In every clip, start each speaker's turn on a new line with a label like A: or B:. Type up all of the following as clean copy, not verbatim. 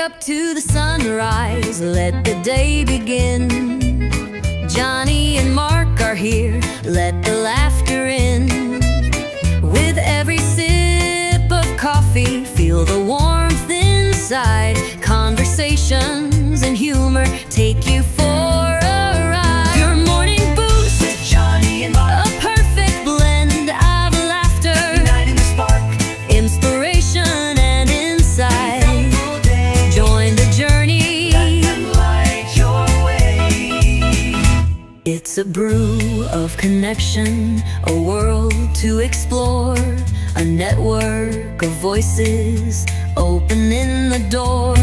A: up to the sunrise, let the day begin. Johnny and Mark are here, let the laughter in. With every sip of coffee, feel the warmth inside. Conversations and humor take you for a ride. Your morning boost,
B: Johnny and Mark,
A: a perfect blend of laughter,
B: igniting the spark,
A: inspiration and insight. Join the journey,
B: let them light your way.
A: it's a brew of connection, a world to explore, a network of voices opening the door.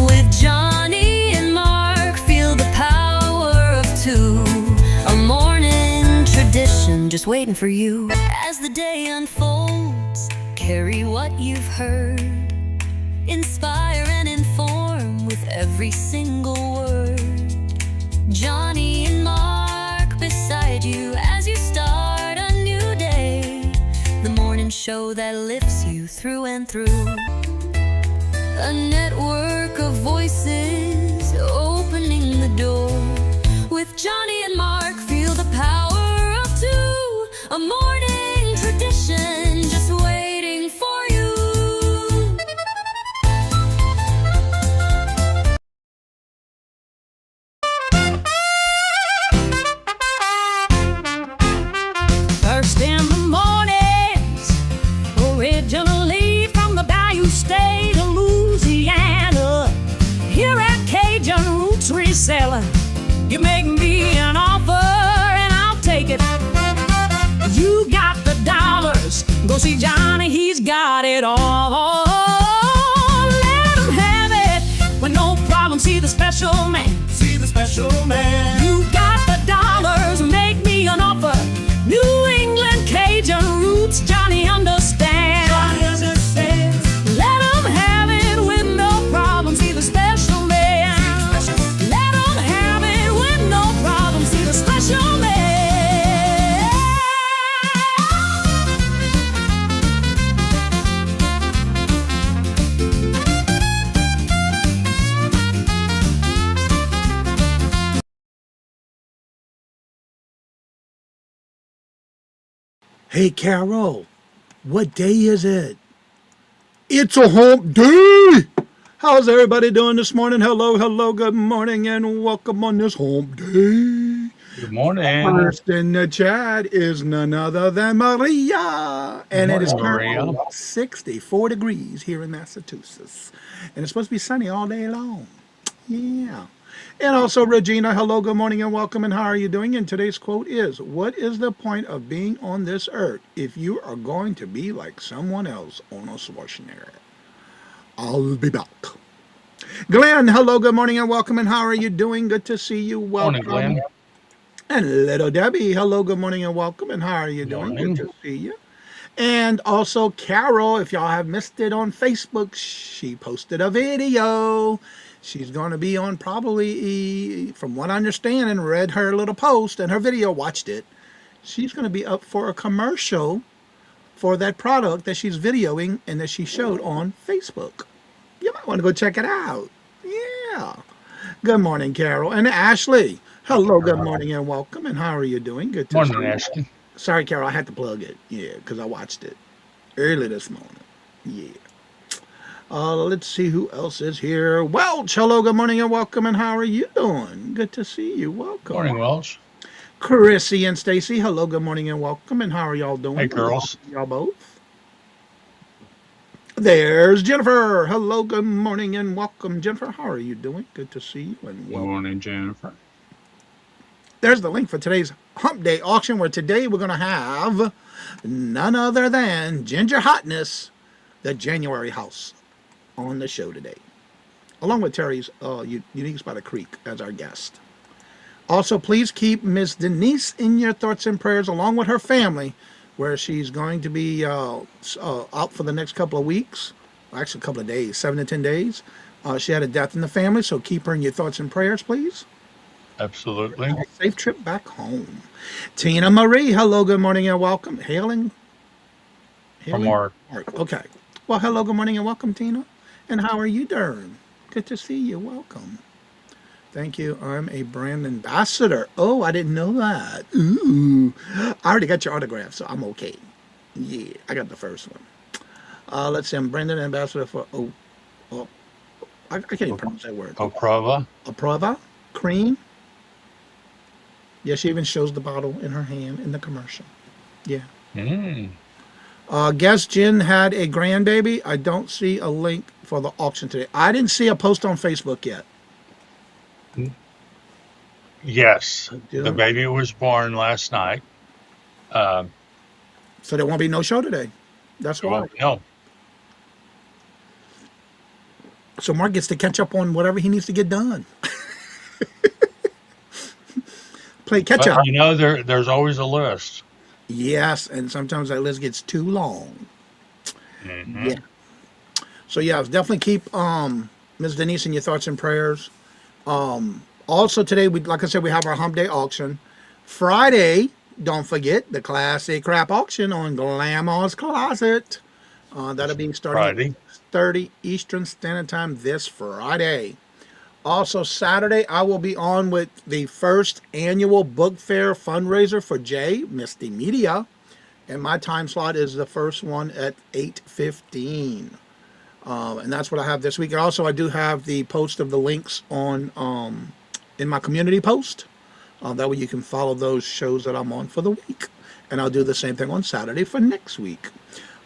A: With Johnny and Mark, feel the power of two, a morning tradition just waiting for you. As the day unfolds, carry what you've heard, inspire and inform with every single word. Johnny and Mark beside you as you start a new day, the morning show that lifts you through and through. A network of voices opening the door. With Johnny and Mark, feel the power of two, a morning tradition just waiting for you.
C: First in the mornings, originally from the Bayou State of Louisiana. Here at Cajun Roots Reselling, you make me an offer and I'll take it. You got the dollars, go see Johnny, he's got it all. Let him have it with no problem, see the special man.
B: See the special man.
C: You got the dollars, make me an offer. New England Cajun roots, Johnny understands.
B: Johnny understands.
C: Let him have it with no problem, see the special man. Let him have it with no problem, see the special man.
D: Hey, Carol, what day is it? It's a hump day! How's everybody doing this morning? Hello, hello, good morning, and welcome on this hump day.
E: Good morning.
D: First in the chat is none other than Maria. And it is
E: Good morning,
D: currently
E: Maria.
D: 64 degrees here in Massachusetts. And it's supposed to be sunny all day long. Yeah. And also, Regina, hello, good morning, and welcome, and how are you doing? And today's quote is, what is the point of being on this earth if you are going to be like someone else? Arnold Schwarzenegger. I'll be back. Glenn, hello, good morning, and welcome, and how are you doing? Good to see you. Welcome.
E: Morning, Glenn.
D: And little Debbie, hello, good morning, and welcome, and how are you doing?
E: Morning.
D: Good to see you. And also Carol, if y'all have missed it on Facebook, she posted a video. She's going to be on probably, from what I understand and read her little post and her video, watched it. She's going to be up for a commercial for that product that she's videoing and that she showed on Facebook. You might want to go check it out. Yeah. Good morning, Carol. And Ashley, hello, good morning, and welcome. And how are you doing? Good to see
E: Morning,
D: you.
E: Ashley.
D: Sorry, Carol, I had to plug it. Yeah, because I watched it early this morning. Yeah. Let's see who else is here. Welch, hello, good morning, and welcome. And how are you doing? Good to see you. Welcome.
E: Morning, Welch.
D: Chrissy and Stacy, hello, good morning, and welcome. And how are y'all doing?
E: Hey, girls.
D: Y'all both. There's Jennifer. Hello, good morning, and welcome. Jennifer, how are you doing? Good to see you. And
E: Good
D: welcome.
E: morning, Jennifer.
D: There's the link for today's Hump Day auction, where today we're going to have none other than Ginger Hotness, the January House, on the show today, along with Terry's Uniques by the Creek as our guest. Also, please keep Miss Denise in your thoughts and prayers, along with her family, where she's going to be out for the next couple of weeks, actually a couple of days, 7 to 10 days. She had a death in the family, so keep her in your thoughts and prayers, please.
E: Absolutely.
D: Safe trip back home. Tina Marie, hello, good morning, and welcome. Hailing
E: From Mark.
D: Mark. Okay. Well, hello, good morning, and welcome, Tina. And how are you doing? Good to see you. Welcome. Thank you. I'm a brand ambassador. Oh, I didn't know that. Ooh. I already got your autograph, so I'm okay. Yeah, I got the first one. Let's see. I'm branded ambassador for. Oh, I can't even pronounce that word.
E: Oprava.
D: Aprova cream. Yeah, she even shows the bottle in her hand in the commercial. Yeah.
E: Mm.
D: Guess Jen had a grandbaby. I don't see a link for the auction today. I didn't see a post on Facebook yet.
E: Yes, the
D: June.
E: baby was born last night. Um,
D: So there won't be no show today. That's why.
E: well, no,
D: So Mark gets to catch up on whatever he needs to get done. Play catch
E: but
D: up.
E: there's always a list.
D: Yes, and sometimes that list gets too long.
E: Hmm.
D: Yeah. So yeah, definitely keep Ms. Denise in your thoughts and prayers. Also today, we like I said, we have our Hump Day auction. Friday, don't forget the classic crap auction on Glamour's Closet. That'll be starting at
E: Friday.
D: 6:30 Eastern Standard Time this Friday. Also Saturday, I will be on with the first annual book fair fundraiser for Jay Misty Media, and my time slot is the first one at 8:15. And that's what I have this week. And also, I do have the post of the links on in my community post. That way, you can follow those shows that I'm on for the week. And I'll do the same thing on Saturday for next week.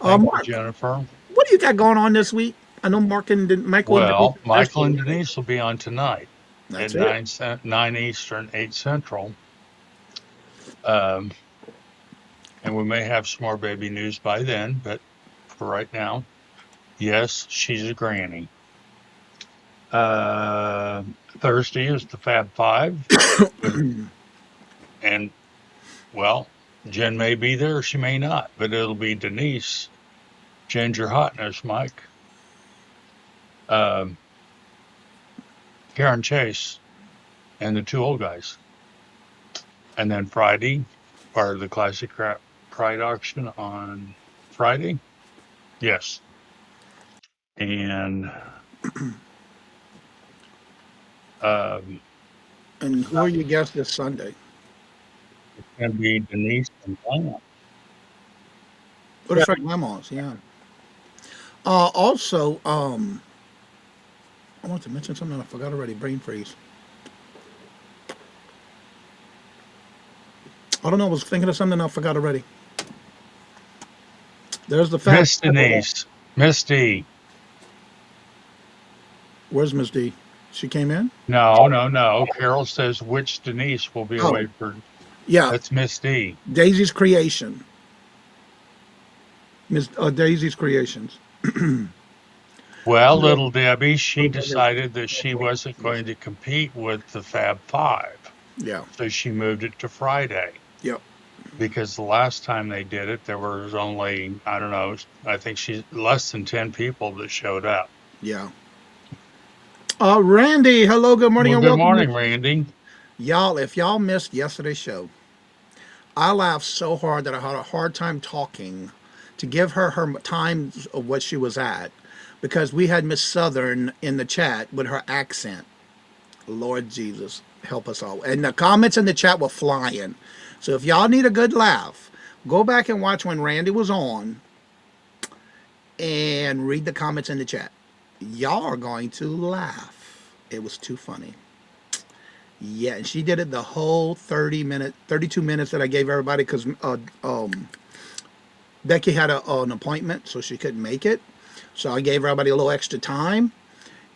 E: Thank you,
D: Mark,
E: Jennifer.
D: what do you got going on this week? I know Mark and Michael and Denise
E: Well,
D: are
E: Michael and
D: yesterday.
E: Denise will be on tonight
D: That's
E: at
D: it.
E: 9 Eastern, 8 Central. Um, and we may have some more baby news by then, but for right now, yes, she's a granny. Uh, Thursday is the Fab Five, with, and well, Jen may be there, she may not, but it'll be Denise, Ginger Hotness, Mike, um, Karen Chase, and the two old guys. And then Friday, part of the Classic Pride auction on Friday. Yes. And um,
D: And who are your guests this Sunday?
E: it's going to be Denise and Lana.
D: Oh, that's right, Grandma's, yeah. Also, I want to mention something I forgot already. Brain freeze. I don't know. I was thinking of something I forgot already. There's the fact.
E: Miss Denise, Miss D.
D: Where's Miss D? She came in?
E: No, no, no. Carol says which Denise will be
D: Oh,
E: away for.
D: yeah.
E: That's Miss D.
D: Daisy's Creation. Miss Daisy's Creations.
E: Well, little Debbie, she decided that she wasn't going to compete with the Fab Five.
D: Yeah.
E: So she moved it to Friday.
D: Yep.
E: Because the last time they did it, there was only, I don't know, I think she's less than 10 people that showed up.
D: Yeah. Randy, hello, good morning,
E: Well,
D: and
E: good
D: welcome.
E: morning, Randy.
D: Y'all, if y'all missed yesterday's show, I laughed so hard that I had a hard time talking to give her time of what she was at, because we had Miss Southern in the chat with her accent. Lord Jesus, help us all. And the comments in the chat were flying. So if y'all need a good laugh, go back and watch when Randy was on and read the comments in the chat. Y'all are going to laugh. It was too funny. Yeah, and she did it the whole 32 minutes that I gave everybody, because Becky had an appointment, so she couldn't make it. So I gave everybody a little extra time,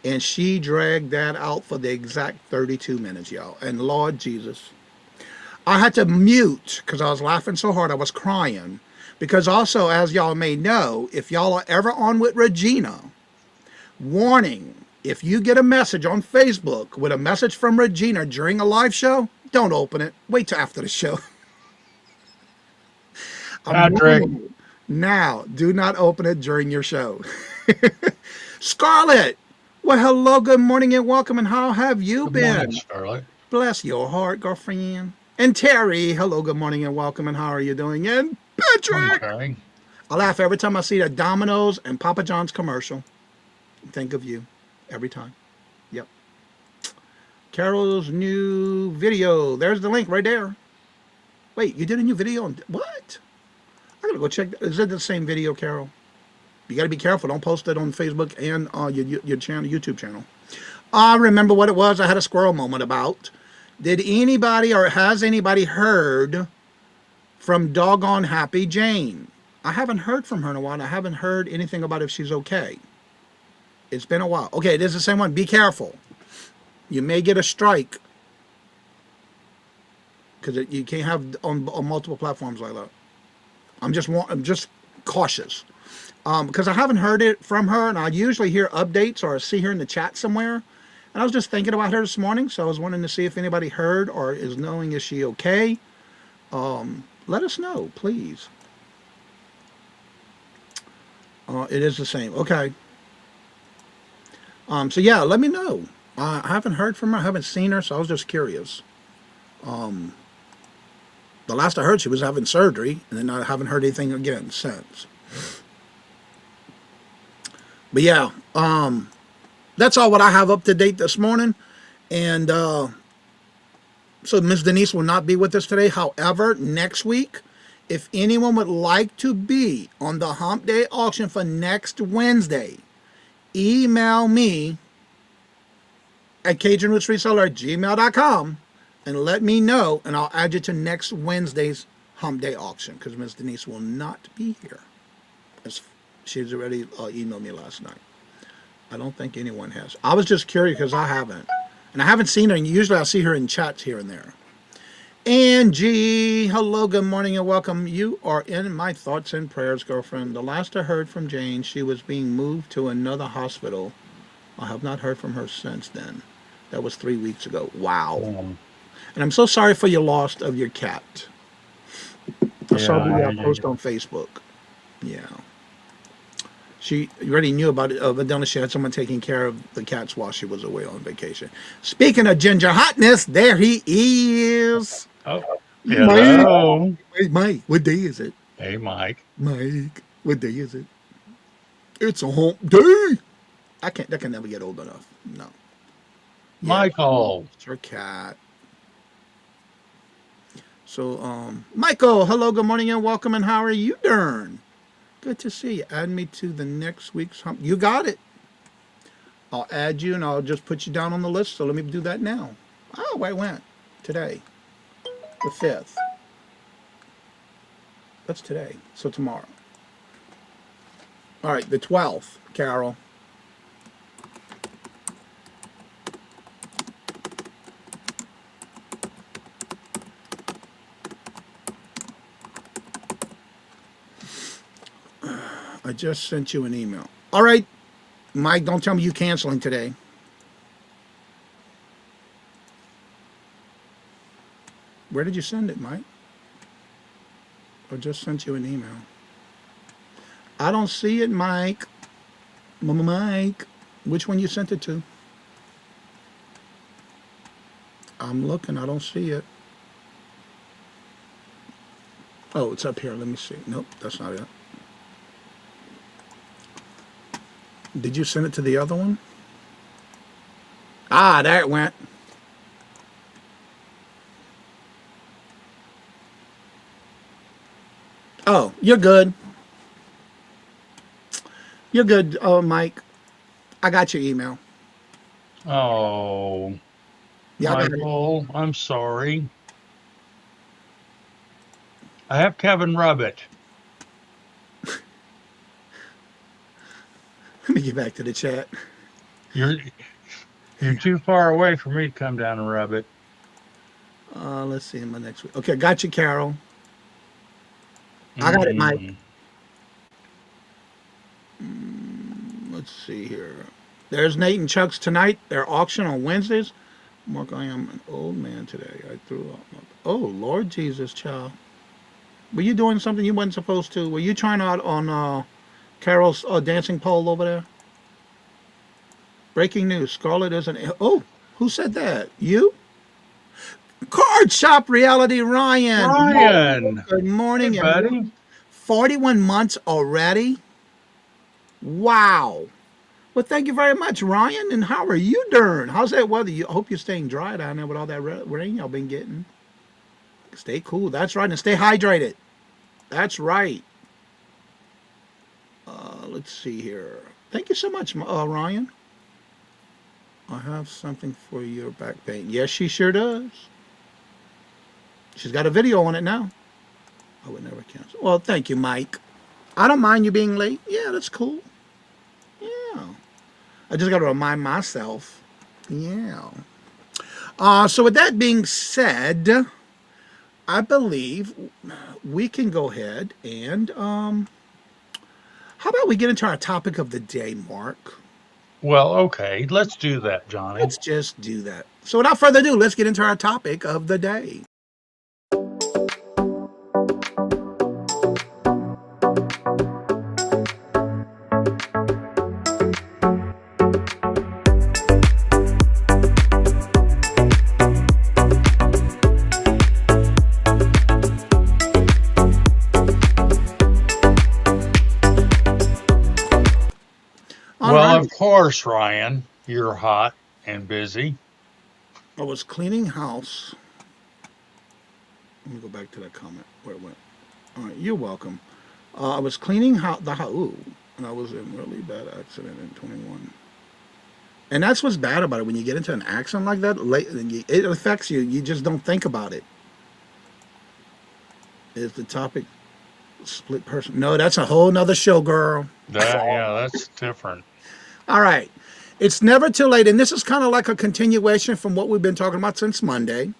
D: and she dragged that out for the exact 32 minutes, y'all. And Lord Jesus, I had to mute because I was laughing so hard I was crying. Because also, as y'all may know, if y'all are ever on with Regina, warning, if you get a message on Facebook with a message from Regina during a live show, don't open it. Wait till after the show. I'm
E: Patrick,
D: warning you. Now, do not open it during your show. Scarlett, well, hello, good morning, and welcome, and how have you
E: good
D: been?
E: morning, Scarlett.
D: Bless your heart, girlfriend. And Terry, hello, good morning, and welcome, and how are you doing? And Patrick,
E: Okay.
D: I laugh every time I see that Domino's and Papa John's commercial. Think of you every time. Carol's new video. There's the link right there. Wait, you did a new video on what? I gotta go check. Is it the same video, Carol? You gotta be careful. Don't post it on Facebook and your channel, YouTube channel. I remember what it was. I had a squirrel moment about. Did anybody or has anybody heard from doggone Happy Jane? I haven't heard from her in a while. I haven't heard anything about if she's okay. It's been a while. Okay, it is the same one. Be careful. You may get a strike because you can't have on multiple platforms like that. I'm just cautious because I haven't heard it from her, and I usually hear updates or see her in the chat somewhere. And I was just thinking about her this morning, so I was wanting to see if anybody heard or is knowing is she okay. Let us know, please. It is the same. Okay. So yeah, let me know. I haven't heard from her. I haven't seen her, so I was just curious. The last I heard, she was having surgery, and then I haven't heard anything again since. But yeah, that's all what I have up to date this morning. And so Ms. Denise will not be with us today. However, next week, if anyone would like to be on the Hump Day auction for next Wednesday, email me at CajunRootsReseller@gmail.com and let me know, and I'll add you to next Wednesday's Hump Day auction because Ms. Denise will not be here. She's already emailed me last night. I don't think anyone has. I was just curious because I haven't. And I haven't seen her, and usually I see her in chats here and there. Angie, hello, good morning, and welcome. You are in my thoughts and prayers, girlfriend. The last I heard from Jane, she was being moved to another hospital. I have not heard from her since then. That was 3 weeks ago. Wow. And I'm so sorry for your loss of your cat. I saw the post on Facebook. Yeah. She already knew about it, but then she had someone taking care of the cats while she was away on vacation. Speaking of ginger hotness, there he is.
E: Oh, hello.
D: Mike. Hey, Mike, what day is it?
E: Hey, Mike.
D: Mike, what day is it? It's a hump day. That can never get old enough. No. Yeah,
E: Michael.
D: it's her cat. So, Michael, hello, good morning, and welcome, and how are you doing? Good to see you. Add me to the next week's hump. You got it. I'll add you, and I'll just put you down on the list, so let me do that now. Oh, where I went? Today. The 5th. That's today. So tomorrow. All right, the 12th, Carol. I just sent you an email. All right, Mike, don't tell me you canceling today. Where did you send it, Mike? I just sent you an email. I don't see it, Mike. Mike, which one you sent it to? I'm looking, I don't see it. Oh, it's up here, let me see. Nope, that's not it. Did you send it to the other one? Ah, there it went. Oh, you're good. You're good, Mike. I got your email.
E: Oh,
D: Yeah, I got it.
E: Michael, I'm sorry. I have Kevin Rubbit.
D: Let me get back to the chat.
E: You're too far away for me to come down and rub it.
D: Let's see in my next week. Okay, got you, Carol. I got it, Mike. Let's see here. There's Nate and Chuck's tonight. Their auction on Wednesdays. Mark, I am an old man today. I threw up. Oh, Lord Jesus, child. Were you doing something you wasn't supposed to? Were you trying out on Carol's dancing pole over there? Breaking news. Scarlett isn't... Oh, who said that? You? Card Shop Reality, Ryan.
E: Ryan.
D: Good morning,
E: Hey,
D: everybody.
E: buddy.
D: 41 months already? Wow. Well, thank you very much, Ryan. And how are you doing? How's that weather? I hope you're staying dry down there with all that rain y'all been getting. Stay cool. That's right. And stay hydrated. That's right. Let's see here. Thank you so much, Ryan. I have something for your back pain. Yes, she sure does. She's got a video on it now. I would never cancel. Well, thank you, Mike. I don't mind you being late. Yeah, that's cool. Yeah. I just got to remind myself. Yeah. So with that being said, I believe we can go ahead and how about we get into our topic of the day, Mark?
E: Well, okay, let's do that, Johnny.
D: Let's just do that. So without further ado, let's get into our topic of the day.
E: Well, of course, Ryan, you're hot and busy.
D: I was cleaning house. Let me go back to that comment where it went. All right, you're welcome. I was cleaning the house, and I was in a really bad accident in 21. And that's what's bad about it. When you get into an accident like that, it affects you. You just don't think about it. Is the topic split person? No, that's a whole nother show, girl.
E: Yeah, that's different.
D: All right. It's never too late. And this is kind of like a continuation from what we've been talking about since Monday.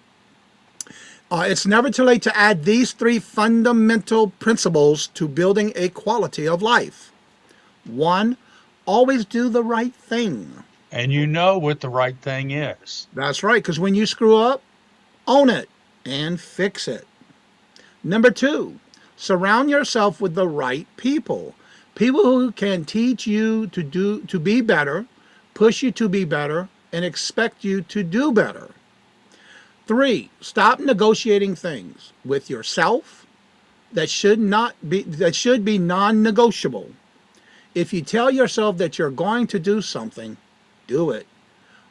D: It's never too late to add these 3 fundamental principles to building a quality of life. 1, always do the right thing.
E: And you know what the right thing is.
D: That's right, because when you screw up, own it and fix it. Number 2, surround yourself with the right people. People who can teach you to be better, push you to be better, and expect you to do better. 3, stop negotiating things with yourself that should be non-negotiable. If you tell yourself that you're going to do something, do it.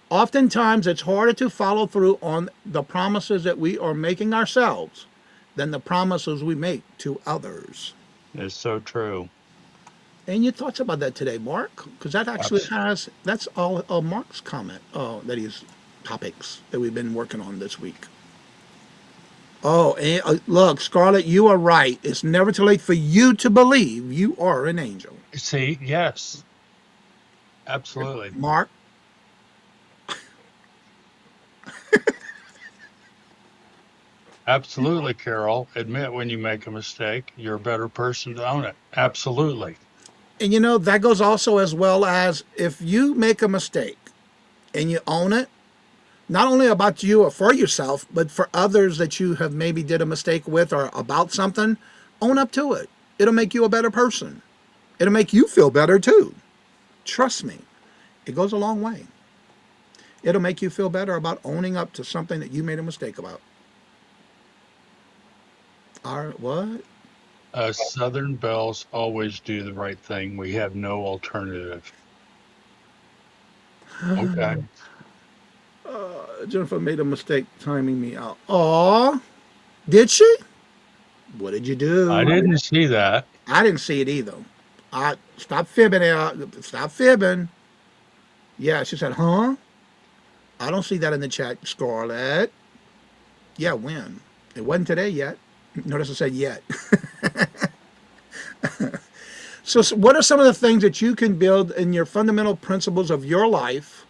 D: Oftentimes, it's harder to follow through on the promises that we are making ourselves than the promises we make to others.
E: It's so true.
D: And your thoughts about that today, Mark? Because that actually that's all Mark's comment that he's topics that we've been working on this week. Oh, and look, Scarlett, you are right. It's never too late for you to believe you are an angel.
E: See, yes. Absolutely.
D: Mark?
E: Absolutely, Carol. Admit when you make a mistake. You're a better person to own it. Absolutely.
D: And you know, that goes also as well as if you make a mistake and you own it, not only about you or for yourself, but for others that you have maybe did a mistake with or about something, own up to it. It'll make you a better person. It'll make you feel better too. Trust me, it goes a long way. It'll make you feel better about owning up to something that you made a mistake about. What?
E: Southern Bells always do the right thing. We have no alternative. Okay.
D: Jennifer made a mistake timing me out. Aw, did she? What did you do?
E: I didn't see that.
D: I didn't see it either. Stop fibbing out. Stop fibbing. Yeah, she said, huh? I don't see that in the chat, Scarlett. Yeah, when? It wasn't today yet. Notice I said yet. So what are some of the things that you can build in your fundamental principles of your life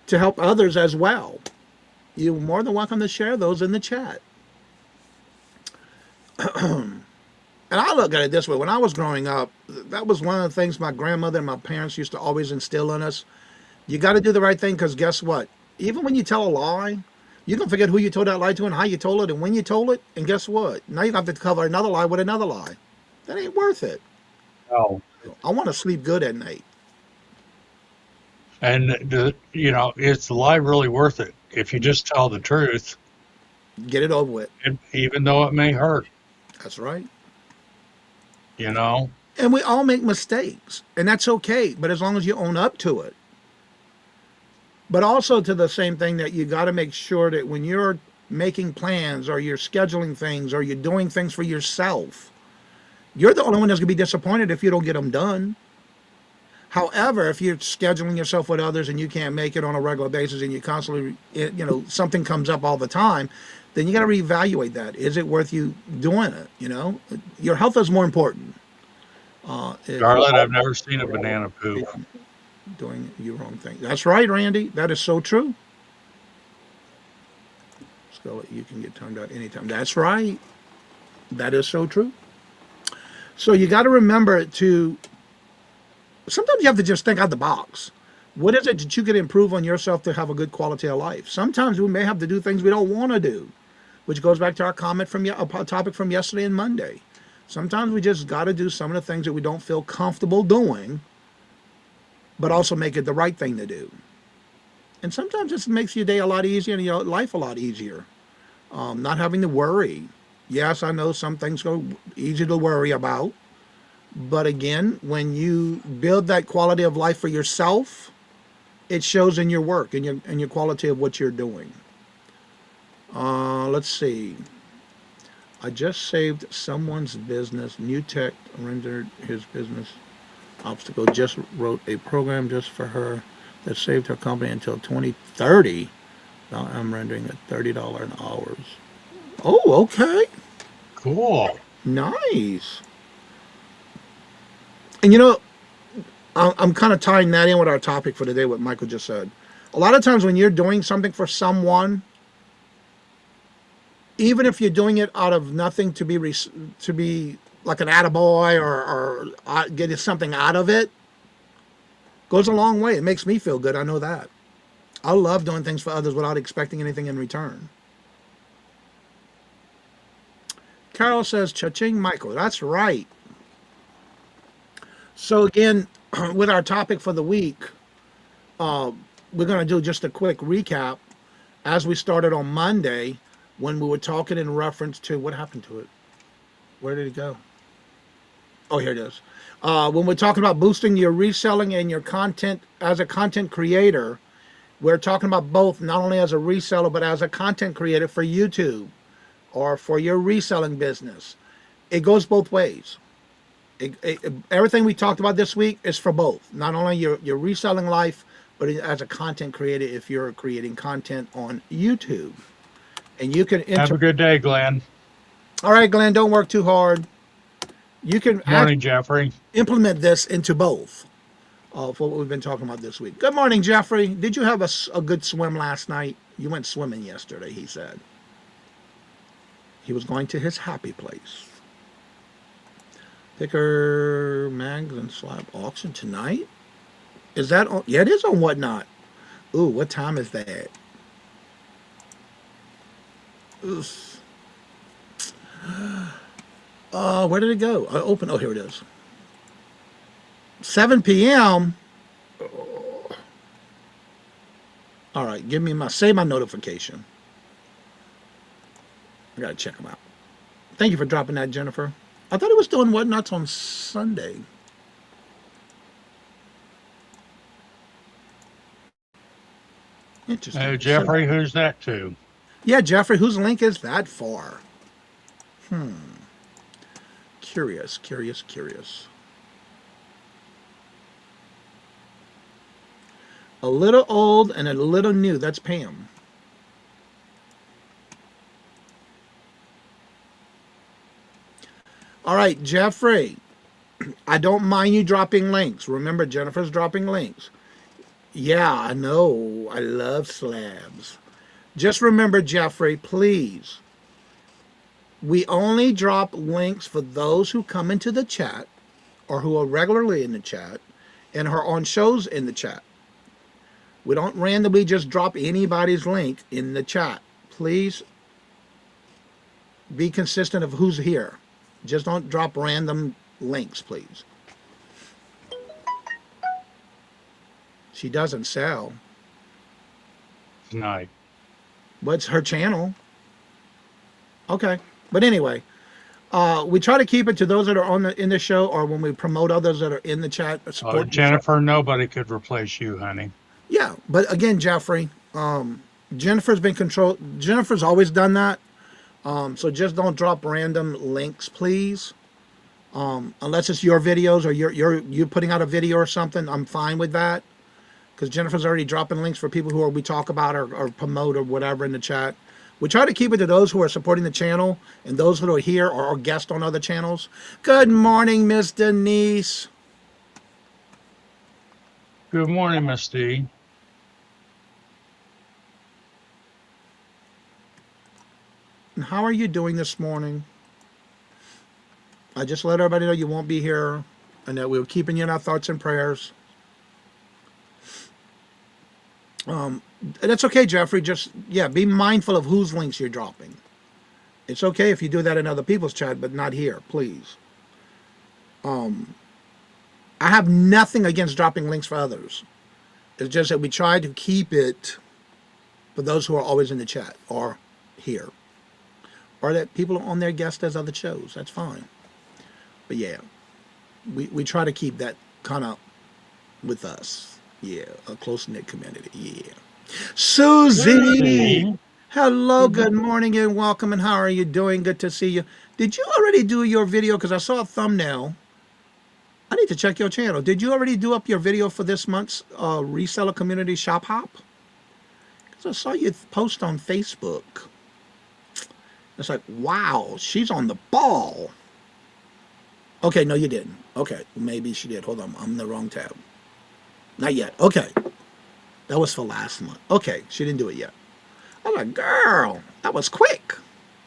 D: to help others as well? You're more than welcome to share those in the chat. And I look at it this way. When I was growing up, that was one of the things my grandmother and my parents used to always instill in us. You got to do the right thing, because guess what? Even when you tell a lie, you can forget who you told that lie to and how you told it and when you told it. And guess what? Now you have to cover another lie with another lie. That ain't worth it.
E: No.
D: I want to sleep good at night.
E: And, is the lie really worth it? If you just tell the truth,
D: Get it over with.
E: even though it may hurt,
D: That's right.
E: you know?
D: And we all make mistakes, and that's okay, but as long as you own up to it. But also to the same thing that you got to make sure that when you're making plans or you're scheduling things or you're doing things for yourself, you're the only one that's going to be disappointed if you don't get them done. However, if you're scheduling yourself with others and you can't make it on a regular basis and you constantly, something comes up all the time, then you got to reevaluate that. Is it worth you doing it? Your health is more important.
E: Scarlett, I've never seen a banana poop.
D: Doing your wrong thing. That's right, Randy. That is so true. Scarlett, you can get turned out anytime. That's right. That is so true. So you got to remember to, sometimes you have to just think out the box. What is it that you can improve on yourself to have a good quality of life? Sometimes we may have to do things we don't want to do, which goes back to our comment from a topic from yesterday and Monday. Sometimes we just got to do some of the things that we don't feel comfortable doing, but also make it the right thing to do. And sometimes this makes your day a lot easier and your life a lot easier. Not having to worry. Yes, I know some things are easy to worry about. But again, when you build that quality of life for yourself, it shows in your work and your quality of what you're doing. Let's see. I just saved someone's business. New tech rendered his business obstacle. Just wrote a program just for her that saved her company until 2030. Now I'm rendering at $30 an hour. Oh, okay.
E: Cool.
D: Nice. And I'm kind of tying that in with our topic for today, what Michael just said. A lot of times when you're doing something for someone, even if you're doing it out of nothing to be like an attaboy or getting something out of it, goes a long way. It makes me feel good. I know that. I love doing things for others without expecting anything in return. Carol says, cha-ching, Michael. That's right. So again, with our topic for the week, we're going to do just a quick recap as we started on Monday when we were talking in reference to what happened to it. Where did it go? Oh, here it is. When we're talking about boosting your reselling and your content as a content creator, we're talking about both, not only as a reseller, but as a content creator for YouTube or for your reselling business. It goes both ways. Everything we talked about this week is for both, not only your reselling life, but as a content creator if you're creating content on YouTube. And you can
E: have a good day, Glenn.
D: All right, Glenn, don't work too hard. You can
E: Morning, Jeffrey.
D: Implement this into both of what we've been talking about this week. Good morning, Jeffrey. Did you have a good swim last night? You went swimming yesterday, he said. He was going to his happy place. Picker Mags and Slab auction tonight? Is that on? Yeah, it is on Whatnot. Ooh, what time is that? Oof. Where did it go? Oh, here it is. 7 p.m. Oh. All right, save my notification. I gotta check them out. Thank you for dropping that, Jennifer. I thought it was doing Whatnots on Sunday. Interesting.
E: Hey, Jeffrey, who's that to?
D: Yeah, Jeffrey, whose link is that for? Curious. A little old and a little new. That's Pam. All right, Jeffrey. I don't mind you dropping links. Remember, Jennifer's dropping links. Yeah, I know. I love slabs. Just remember, Jeffrey, please. We only drop links for those who come into the chat or who are regularly in the chat and are on shows in the chat. We don't randomly just drop anybody's link in the chat. Please be consistent of who's here. Just don't drop random links, please. She doesn't sell.
E: Tonight.
D: What's her channel? Okay. But anyway, We try to keep it to those that are in the show, or when we promote others that are in the chat support.
E: Jennifer, nobody could replace you, honey.
D: Yeah, but again, Jeffrey, Jennifer's been control. Jennifer's always done that. So just don't drop random links, please. Unless it's your videos or you putting out a video or something, I'm fine with that. Because Jennifer's already dropping links for people who we talk about or promote or whatever in the chat. We try to keep it to those who are supporting the channel and those who are here or are guests on other channels. Good morning, Miss Denise.
E: Good morning, Miss D.
D: And how are you doing this morning? I just let everybody know you won't be here and that we're keeping you in our thoughts and prayers. And that's okay, Jeffrey. Just, be mindful of whose links you're dropping. It's okay if you do that in other people's chat, but not here, please. I have nothing against dropping links for others. It's just that we try to keep it for those who are always in the chat or here. Or that people are on their guests as other shows. That's fine. But yeah, we try to keep that kind of with us. Yeah, a close-knit community. Yeah. Susie! Hello, good morning and welcome, and how are you doing? Good to see you. Did you already do your video? Because I saw a thumbnail. I need to check your channel. Did you already do up your video for this month's Reseller Community Shop Hop? Because I saw you post on Facebook. It's like, wow, she's on the ball. Okay, no, you didn't. Okay, maybe she did. Hold on, I'm in the wrong tab. Not yet. Okay. That was for last month. Okay, she didn't do it yet. I'm like, girl, that was quick.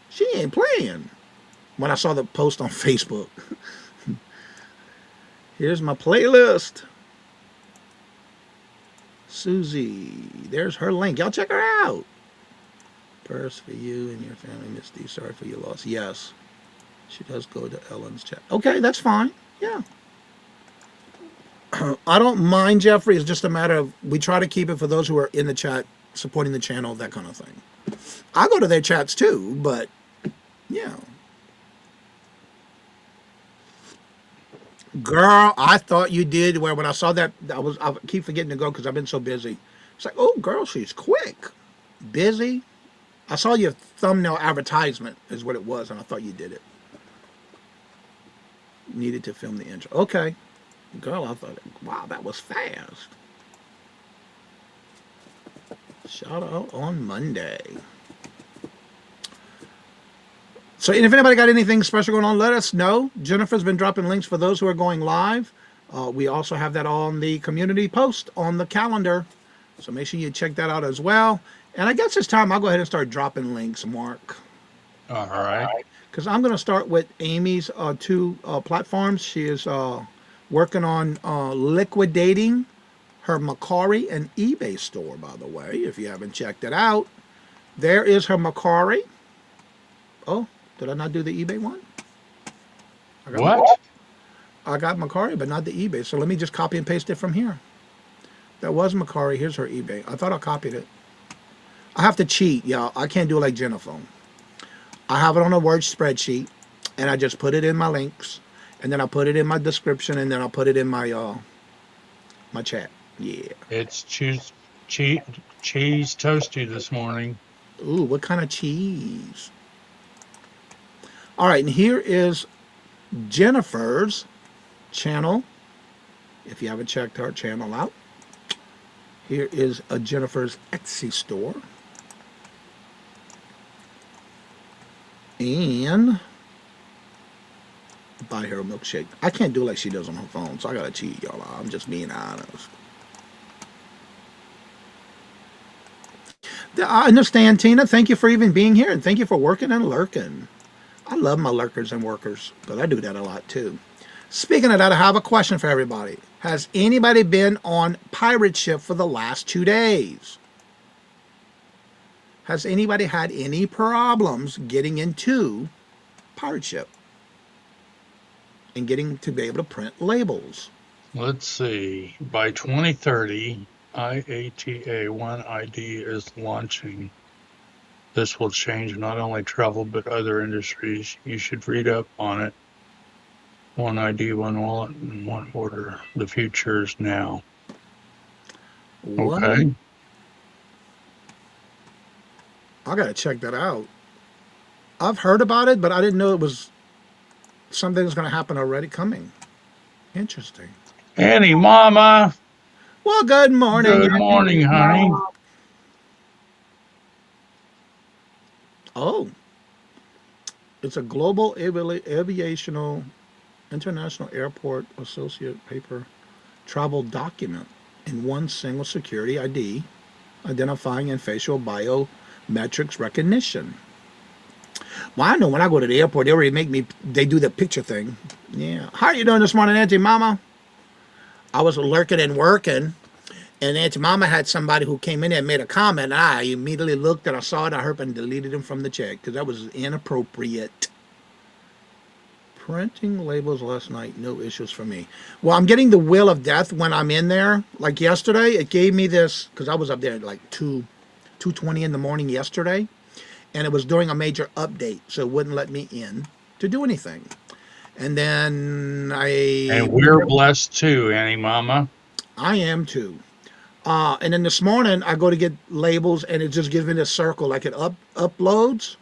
D: She ain't playing. When I saw the post on Facebook. Here's my playlist. Susie. There's her link. Y'all check her out. Purse for you and your family, Miss D. Sorry for your loss. Yes. She does go to Ellen's chat. Okay, that's fine. Yeah. I don't mind, Jeffrey. It's just a matter of we try to keep it for those who are in the chat, supporting the channel, that kind of thing. I go to their chats too, but yeah. Girl, I thought you did. Where when I saw that, I keep forgetting to go because I've been so busy. It's like, oh, girl, she's quick, busy. I saw your thumbnail advertisement is what it was, and I thought you did it. Needed to film the intro. Okay. Girl, I thought, wow, that was fast. Shout out on Monday. So, and if anybody got anything special going on, let us know. Jennifer's been dropping links for those who are going live. We also have that on the community post on the calendar. So make sure you check that out as well. And I guess it's time I'll go ahead and start dropping links, Mark.
E: All right.
D: Because I'm going to start with Amy's two platforms. She is working on liquidating her Macari and eBay store, by the way, if you haven't checked it out. There is her Macari. Oh, did I not do the eBay one?
E: What?
D: I got Macari, but not the eBay. So let me just copy and paste it from here. That was Macari. Here's her eBay. I thought I copied it. I have to cheat, y'all. I can't do it like Jennifer. I have it on a Word spreadsheet, and I just put it in my links, and then I put it in my description, and then I'll put it in my my chat. Yeah.
E: It's cheese toasty this morning.
D: Ooh, what kind of cheese? All right, and here is Jennifer's channel. If you haven't checked her channel out, here is a Jennifer's Etsy store. And buy her a milkshake. I can't do like she does on her phone, so I gotta cheat, y'all. I'm just being honest. I understand, Tina. Thank you for even being here, and thank you for working and lurking. I love my lurkers and workers, but I do that a lot too. Speaking of that, I have a question for everybody. Has anybody been on pirate ship for the last 2 days? Has anybody had any problems getting into pirate ship and getting to be able to print labels?
E: Let's see. By 2030, IATA 1 ID is launching. This will change not only travel but other industries. You should read up on it. One ID, one wallet, and one order. The future is now.
D: What?
E: Okay.
D: I gotta check that out. I've heard about it, but I didn't know it was something that's gonna happen already coming. Interesting.
E: Annie, Mama.
D: Well, good morning.
E: Good morning, honey.
D: Oh, it's a global aviational international airport associate paper travel document in one single security ID, identifying and facial biometrics recognition. Well, I know when I go to the airport, they already make me, they do the picture thing. Yeah. How are you doing this morning, Auntie Mama? I was lurking and working, and Auntie Mama had somebody who came in there and made a comment, and I immediately looked and I saw it, I heard, and deleted him from the chat because that was inappropriate. Printing labels last night, no issues for me. Well, I'm getting the wheel of death when I'm in there. Like yesterday, it gave me this, because I was up there at like 2:20 in the morning yesterday, and it was during a major update, so it wouldn't let me in to do anything. And then
E: And we're blessed too, Annie, Mama.
D: I am too. And then this morning, I go to get labels, and it just gives me this circle, like it uploads,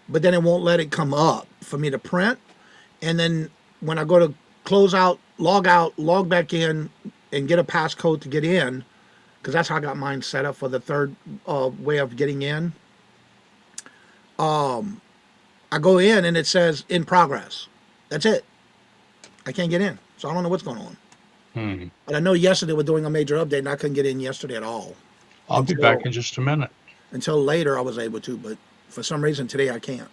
D: but then it won't let it come up for me to print. And then when I go to close out, log back in, and get a passcode to get in, because that's how I got mine set up for the third way of getting in. I go in and it says in progress. That's it. I can't get in, so I don't know what's going on. But I know yesterday we're doing a major update, and I couldn't get in yesterday at all.
E: I'll be back in just a minute.
D: Until later, I was able to, but for some reason today I can't.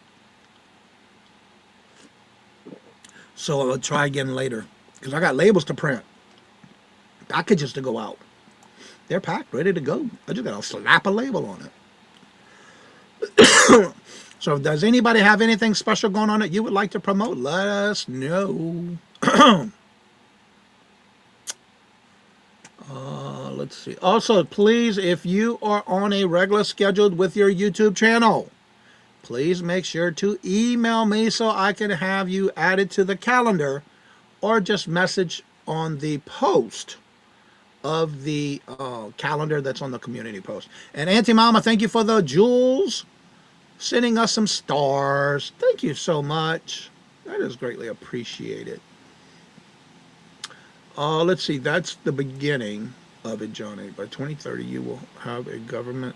D: So I'll try again later, because I got labels to print. Packages to go out. They're packed, ready to go. I just got to slap a label on it. So does anybody have anything special going on that you would like to promote? Let us know. Let's see. Also, please, if you are on a regular schedule with your YouTube channel, please make sure to email me so I can have you added to the calendar, or just message on the post of the calendar that's on the community post. And Auntie Mama, thank you for the jewels, sending us some stars. Thank you so much. That is greatly appreciated. Let's see. That's the beginning of it, Johnny. By 2030, you will have a government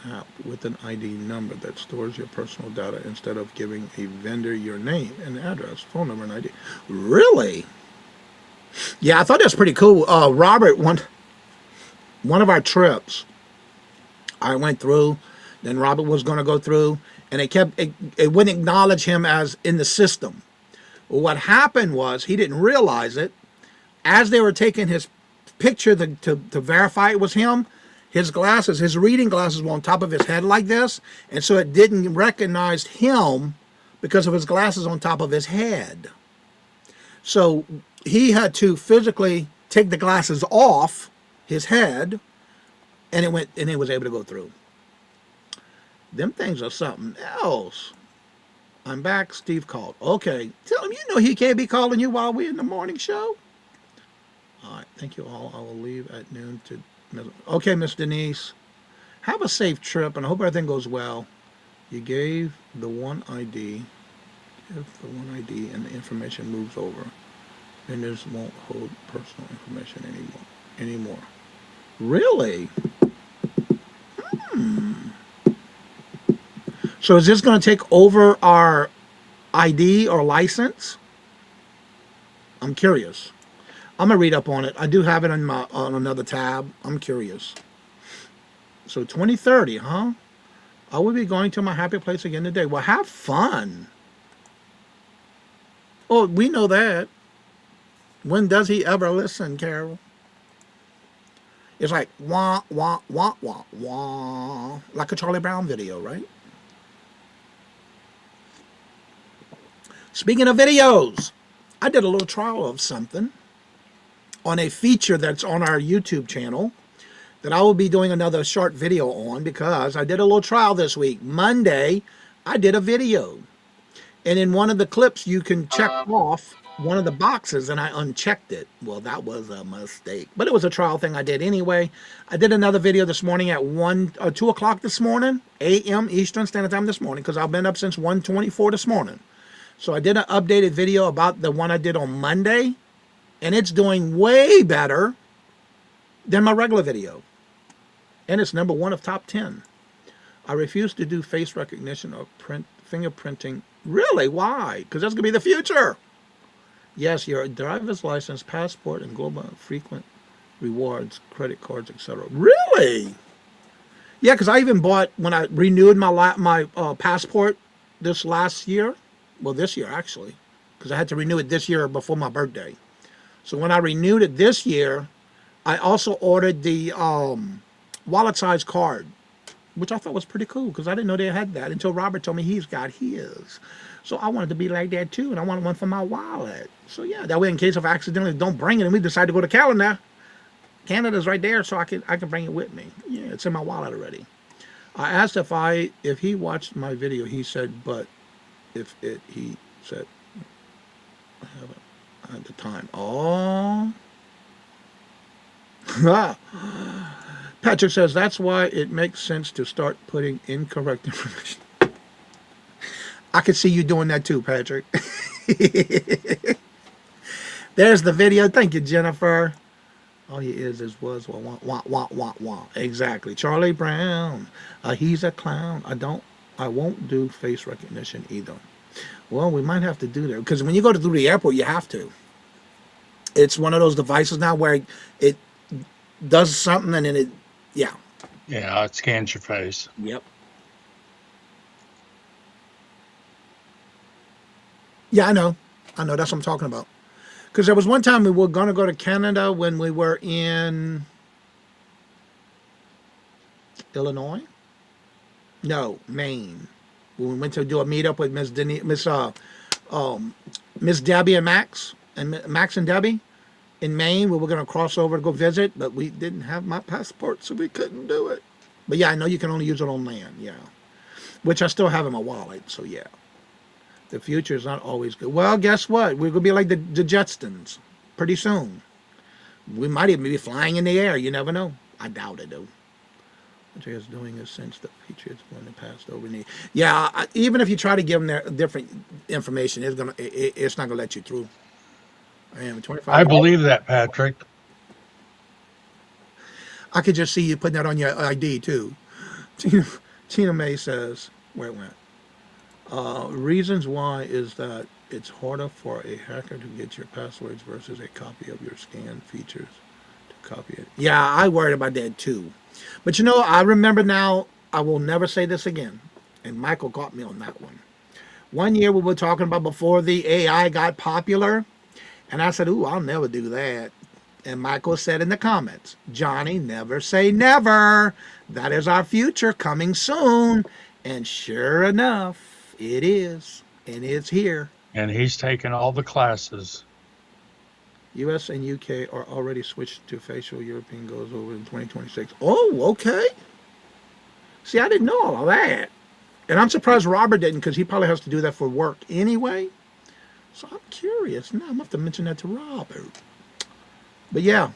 D: app with an ID number that stores your personal data instead of giving a vendor your name and address, phone number, and ID. Really? Yeah, I thought that's pretty cool. Robert, one of our trips, I went through, then Robert was going to go through, and it wouldn't acknowledge him as in the system. Well, what happened was he didn't realize it. As they were taking his picture to verify it was him, his reading glasses were on top of his head like this, and so it didn't recognize him because of his glasses on top of his head. So he had to physically take the glasses off his head, and it was able to go through. Them things are something else. I'm back. Steve called. Okay. Tell him he can't be calling you while we're in the morning show. All right. Thank you all. I will leave at noon to... Okay, Miss Denise. Have a safe trip, and I hope everything goes well. You gave the one ID. If the one ID and the information moves over, vendors won't hold personal information anymore. Really? So is this going to take over our ID or license? I'm curious. I'm going to read up on it. I do have it on another tab. I'm curious. So 2030, huh? I will be going to my happy place again today. Well, have fun. Oh, we know that. When does he ever listen, Carol? It's like wah, wah, wah, wah, wah. Like a Charlie Brown video, right? Speaking of videos, I did a little trial of something on a feature that's on our YouTube channel that I will be doing another short video on because I did a little trial this week. Monday, I did a video. And in one of the clips, you can check off one of the boxes, and I unchecked it. Well, that was a mistake. But it was a trial thing I did anyway. I did another video this morning at 2 o'clock this morning, a.m. Eastern Standard Time this morning, because I've been up since 1:24 this morning. So I did an updated video about the one I did on Monday, and it's doing way better than my regular video. And it's number 1 of top 10. I refuse to do face recognition or fingerprinting. Really? Why? Because that's going to be the future. Yes, your driver's license, passport, and global frequent rewards, credit cards, etc. Really? Yeah, because I even bought, when I renewed my passport this last year, well, this year actually, because I had to renew it this year before my birthday. So when I renewed it this year, I also ordered the wallet size card, which I thought was pretty cool because I didn't know they had that until Robert told me he's got his. So I wanted to be like that too, and I wanted one for my wallet. So yeah, that way in case if I accidentally don't bring it and we decide to go to Canada's right there, so I can bring it with me. Yeah, it's in my wallet already. I asked if he watched my video. He said, but he said I haven't had the time. Oh. Patrick says that's why it makes sense to start putting incorrect information. I could see you doing that too, Patrick. There's the video. Thank you, Jennifer. All he is was wah, wah, wah, wah, wah. Exactly. Charlie Brown. He's a clown. I won't do face recognition either. Well, we might have to do that because when you go through the airport, you have to. It's one of those devices now where it does something and then it, yeah.
E: Yeah, it scans your face.
D: Yep. Yeah, I know. That's what I'm talking about. Because there was one time we were going to go to Canada when we were in Illinois. No, Maine. When we went to do a meetup with Miss Debbie and Max and Debbie in Maine. We were going to cross over to go visit, but we didn't have my passport, so we couldn't do it. But yeah, I know you can only use it on land. Yeah, which I still have in my wallet. So yeah. The future is not always good. Well, guess what? We're going to be like the Jetsons pretty soon. We might even be flying in the air. You never know. I doubt it, though. What is doing is since the Patriots won and passed over. Yeah, even if you try to give them their different information, it's not going to let you through. I am 25.
E: I believe that, Patrick.
D: I could just see you putting that on your ID, too. Tina May says, where it went. Reasons why is that it's harder for a hacker to get your passwords versus a copy of your scan features to copy it. Yeah, I worried about that too. But you know, I remember now, I will never say this again. And Michael caught me on that one. One year we were talking about before the AI got popular. And I said, ooh, I'll never do that. And Michael said in the comments, Johnny, never say never. That is our future coming soon. And sure enough, it is, and it's here.
E: And he's taken all the classes.
D: U.S. and U.K. are already switched to facial. European goes over in 2026. Oh, okay. See, I didn't know all of that. And I'm surprised Robert didn't, because he probably has to do that for work anyway. So I'm curious. Now I'm going to have to mention that to Robert. But yeah,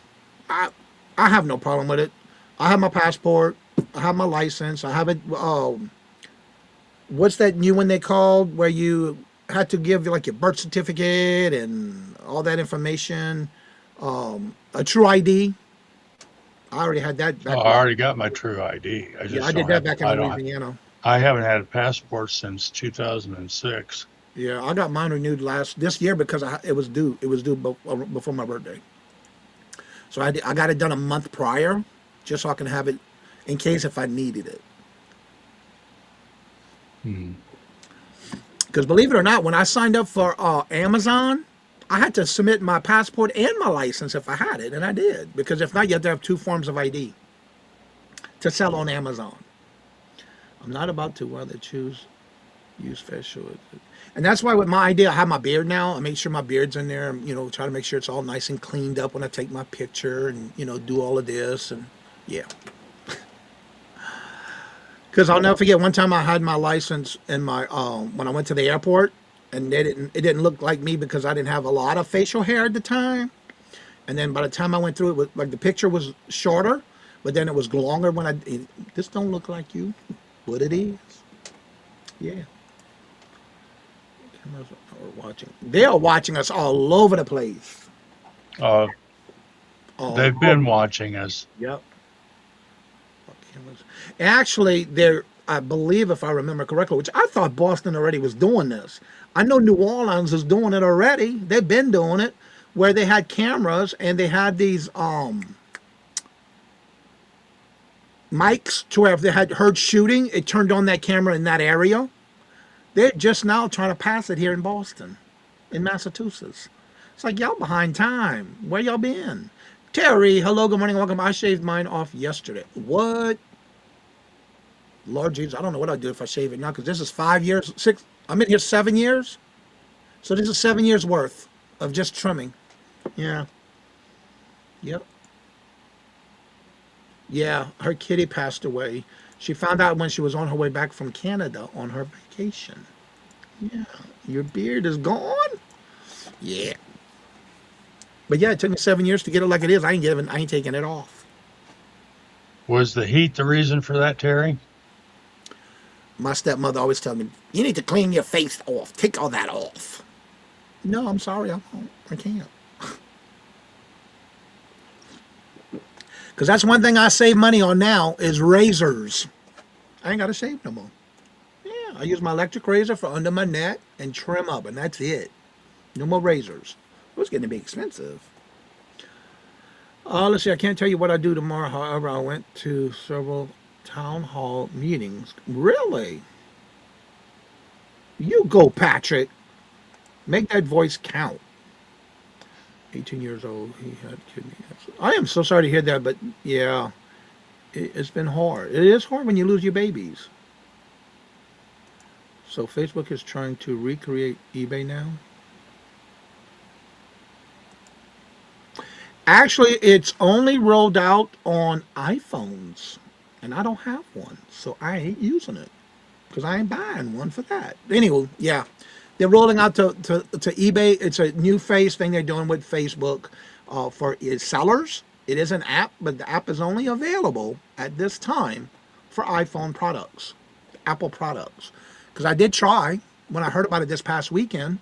D: I have no problem with it. I have my passport. I have my license. I have it. What's that new one they called where you had to give like your birth certificate and all that information? A true ID. I already had that.
E: I already got my true ID.
D: I did that back in Louisiana.
E: I haven't had a passport since 2006.
D: Yeah, I got mine renewed this year because it was due. It was due before my birthday. So I got it done a month prior, just so I can have it in case if I needed it. Because believe it or not, when I signed up for Amazon, I had to submit my passport and my license if I had it, and I did. Because if not, you have to have 2 forms of ID to sell on Amazon. I'm not about to whether use facial. And that's why with my ID, I have my beard now. I make sure my beard's in there, try to make sure it's all nice and cleaned up when I take my picture and, do all of this. And Yeah. Because I'll never forget one time I had my license in my when I went to the airport, and it didn't look like me because I didn't have a lot of facial hair at the time. And then by the time I went through it, like the picture was shorter, but then it was longer when this don't look like you. What it is. Yeah. Cameras are watching. They are watching us all over the place.
E: Uh,
D: All
E: they've been
D: over.
E: watching us.
D: Yep. Cameras. Actually, there, I believe, if I remember correctly, which I thought Boston already was doing this. I know New Orleans is doing it already. They've been doing it, where they had cameras and they had these mics to where if they had heard shooting, it turned on that camera in that area. They're just now trying to pass it here in Boston, in Massachusetts. It's like y'all behind time. Where y'all been? Terry, hello, good morning, welcome. I shaved mine off yesterday. What? Lord Jesus, I don't know what I'd do if I shave it now, because this is 5 years, six. I'm in here 7 years. So this is 7 years worth of just trimming. Yeah. Yep. Yeah, her kitty passed away. She found out when she was on her way back from Canada on her vacation. Yeah. Your beard is gone? Yeah. But yeah, it took me 7 years to get it like it is. I ain't taking it off.
E: Was the heat the reason for that, Terry?
D: My stepmother always tell me, you need to clean your face off. Take all that off. No, I'm sorry, I won't. I can't. Because that's one thing I save money on now is razors. I ain't got to shave no more. Yeah, I use my electric razor for under my neck and trim up, and that's it. No more razors. It was getting to be expensive. Let's see, I can't tell you what I do tomorrow. However, I went to several town hall meetings. Really? You go, Patrick. Make that voice count. 18 years old, he had kidney cancer. I am so sorry to hear that, but yeah, it's been hard. It is hard when you lose your babies. So Facebook is trying to recreate eBay now. Actually, it's only rolled out on iPhones, and I don't have one, so I ain't using it because I ain't buying one for that. Anyway, yeah. They're rolling out to eBay. It's a new phase thing they're doing with Facebook for its sellers. It is an app, but the app is only available at this time for iPhone products, Apple products. Because I did try when I heard about it this past weekend,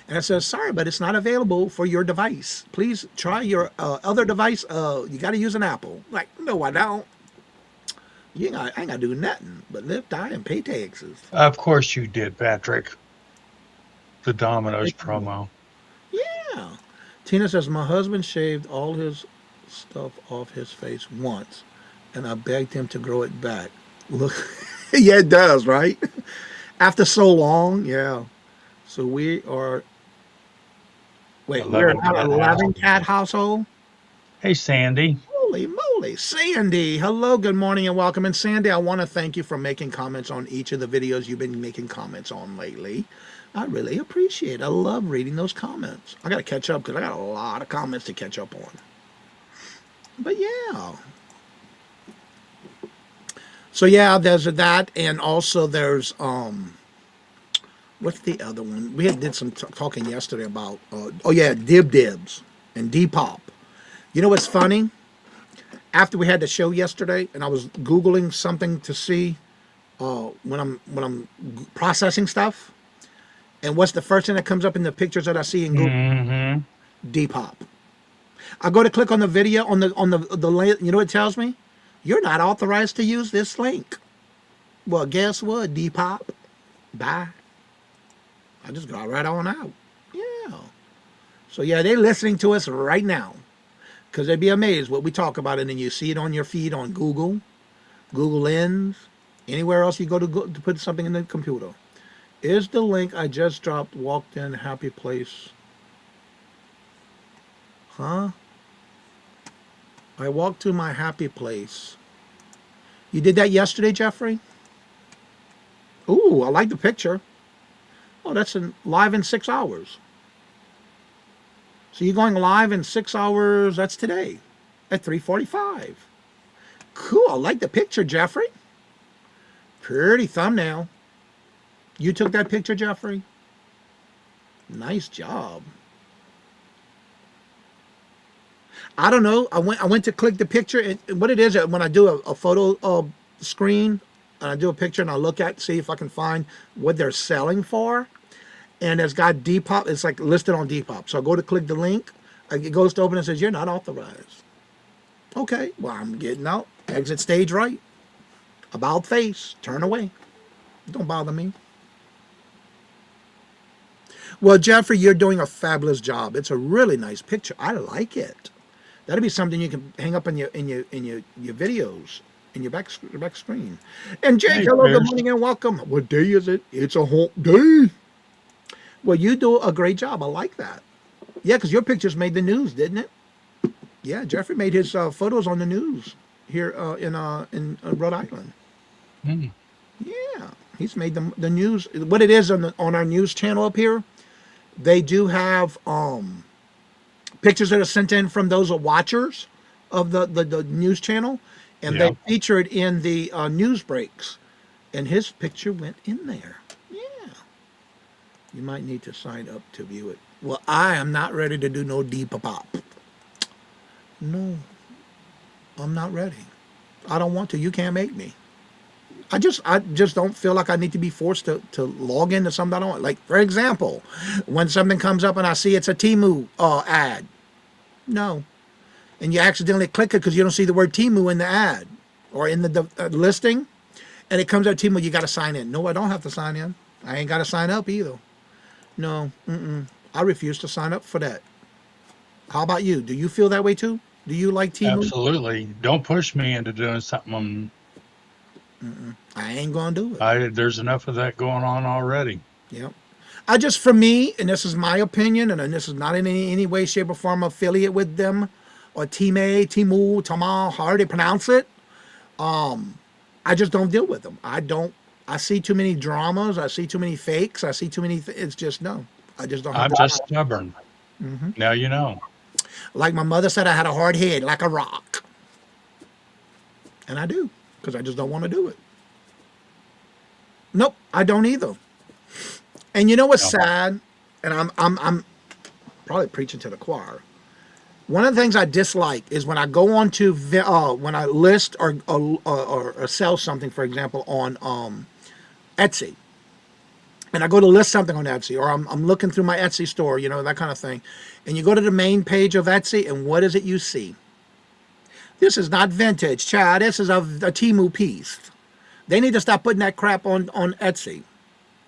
D: and it says, sorry, but it's not available for your device. Please try your other device. You got to use an Apple. Like, no, I don't. I ain't got to do nothing but live, die, and pay taxes.
E: Of course you did, Patrick. The Domino's promo.
D: Yeah. Tina says, my husband shaved all his stuff off his face once, and I begged him to grow it back. Look, yeah, it does, right? After so long, yeah. So we are, we're not an 11 cat household?
E: Hey, Sandy.
D: Holy moly. Sandy, hello, good morning, and welcome. And Sandy, I want to thank you for making comments on each of the videos you've been making comments on lately. I really appreciate it. I love reading those comments. I got to catch up because I got a lot of comments to catch up on. But yeah. So yeah, there's that, and also there's what's the other one? We did some talking yesterday about oh yeah, Dibs and Depop. You know what's funny? After we had the show yesterday, and I was Googling something to see when I'm processing stuff. And what's the first thing that comes up in the pictures that I see in Google?
E: Mm-hmm.
D: Depop. I go to click on the video on the link. You know what it tells me? You're not authorized to use this link. Well, guess what? Depop. Bye. I just got right on out. Yeah. So yeah, they're listening to us right now, because they'd be amazed what we talk about, and then you see it on your feed on Google, Google Lens, anywhere else you go to put something in the computer. Is the link I just dropped walked in happy place? Huh? I walked to my happy place. You did that yesterday, Jeffrey? Ooh, I like the picture. Oh, that's live in 6 hours. So you're going live in 6 hours, that's today, at 3:45. Cool. I like the picture, Jeffrey. Pretty thumbnail. You took that picture, Jeffrey? Nice job. I don't know. I went to click the picture, and what it is when I do a photo screen and I do a picture and I look at see if I can find what they're selling for, and it's got Depop. It's like listed on Depop. So I go to click the link. It goes to open and says you're not authorized. Okay, well I'm getting out. Exit stage right. About face. Turn away. Don't bother me. Well, Jeffrey, you're doing a fabulous job. It's a really nice picture. I like it. That'd be something you can hang up in your videos in your back screen. And Jake,
E: Hey,
D: hello, good
E: Chris.
D: morning and welcome. What day is it? It's a hump day. Well, you do a great job. I like that. Yeah, because your pictures made the news, didn't it? Yeah, Jeffrey made his photos on the news here in Rhode Island.
E: Mm.
D: Yeah, he's made the news. What it is on our news channel up here, they do have pictures that are sent in from those watchers of the news channel, and
E: Yeah.
D: they feature it in the news breaks, and his picture went in there. Yeah, you might need to sign up to view it. Well, I am not ready to do no Depop. No, I'm not ready. I don't want to. You can't make me. I just don't feel like I need to be forced to log into something I don't want. Like, for example, when something comes up and I see it's a Temu ad. No. And you accidentally click it because you don't see the word Temu in the ad or in the listing. And it comes out Temu, you got to sign in. No, I don't have to sign in. I ain't got to sign up either. No. I refuse to sign up for that. How about you? Do you feel that way too? Do you like Temu?
E: Absolutely. Don't push me into doing something.
D: I ain't going to do it.
E: There's enough of that going on already.
D: Yep. For me, and this is my opinion, and this is not in any way, shape, or form affiliate with them, or Temu, Tama, however they pronounce it. I just don't deal with them. I see too many dramas. I see too many fakes. I see too many, it's just, no. I just don't have
E: I'm
D: the
E: just
D: time.
E: stubborn. Now you know.
D: Like my mother said, I had a hard head, like a rock. And I do, because I just don't want to do it. Nope, I don't either. And you know what's
E: No.
D: sad? And I'm probably preaching to the choir. One of the things I dislike is when I go on to when I list or sell something, for example, on Etsy, and I go to list something on Etsy, or I'm looking through my Etsy store, that kind of thing, and you go to the main page of Etsy, and what is it you see? This is not vintage, child. This is a Temu piece. They need to stop putting that crap on Etsy.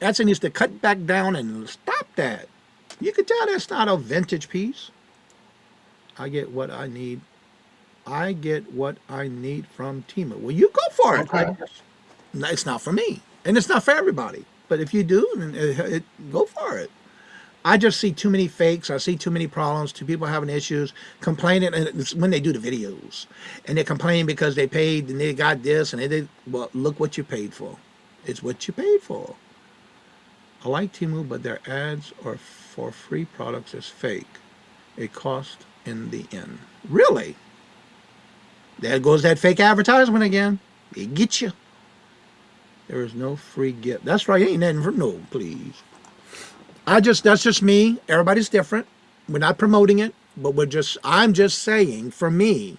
D: Etsy needs to cut back down and stop that. You can tell that's not a vintage piece. I get what I need. I get what I need from Temu. Well, you go for it.
E: Okay.
D: No, it's not for me, and it's not for everybody. But if you do, then go for it. I just see too many fakes. I see too many problems. Two people having issues, complaining, and it's when they do the videos, and they complain because they paid and they got this, and they did. Well, look what you paid for. It's what you paid for. I like Temu, but their ads are for free products is fake. It cost in the end. Really? There goes that fake advertisement again. They get you. There is no free gift. That's right. Ain't nothing for no, please. That's just me. Everybody's different. We're not promoting it, but I'm just saying, for me,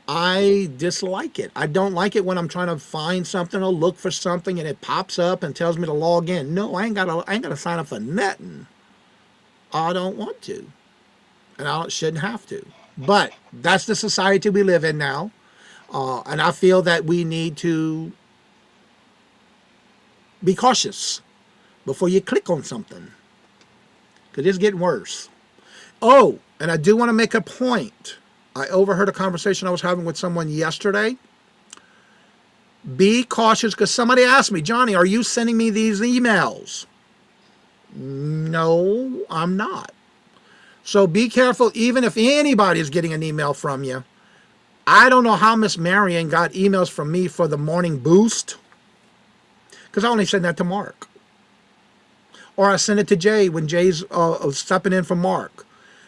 D: I dislike it. I don't like it when I'm trying to find something or look for something and it pops up and tells me to log in. No, I ain't gotta sign up for nothing. I don't want to. And I shouldn't have to. But that's the society we live in now. And I feel that we need to be cautious before you click on something, because it's getting worse. Oh, and I do want to make a point. I overheard a conversation I was having with someone yesterday. Be cautious, because somebody asked me, Johnny, are you sending me these emails? No, I'm not. So be careful, even if anybody is getting an email from you. I don't know how Miss Marion got emails from me for the morning boost, because I only send that to Mark. Or I send it to Jay when Jay's stepping in for Mark.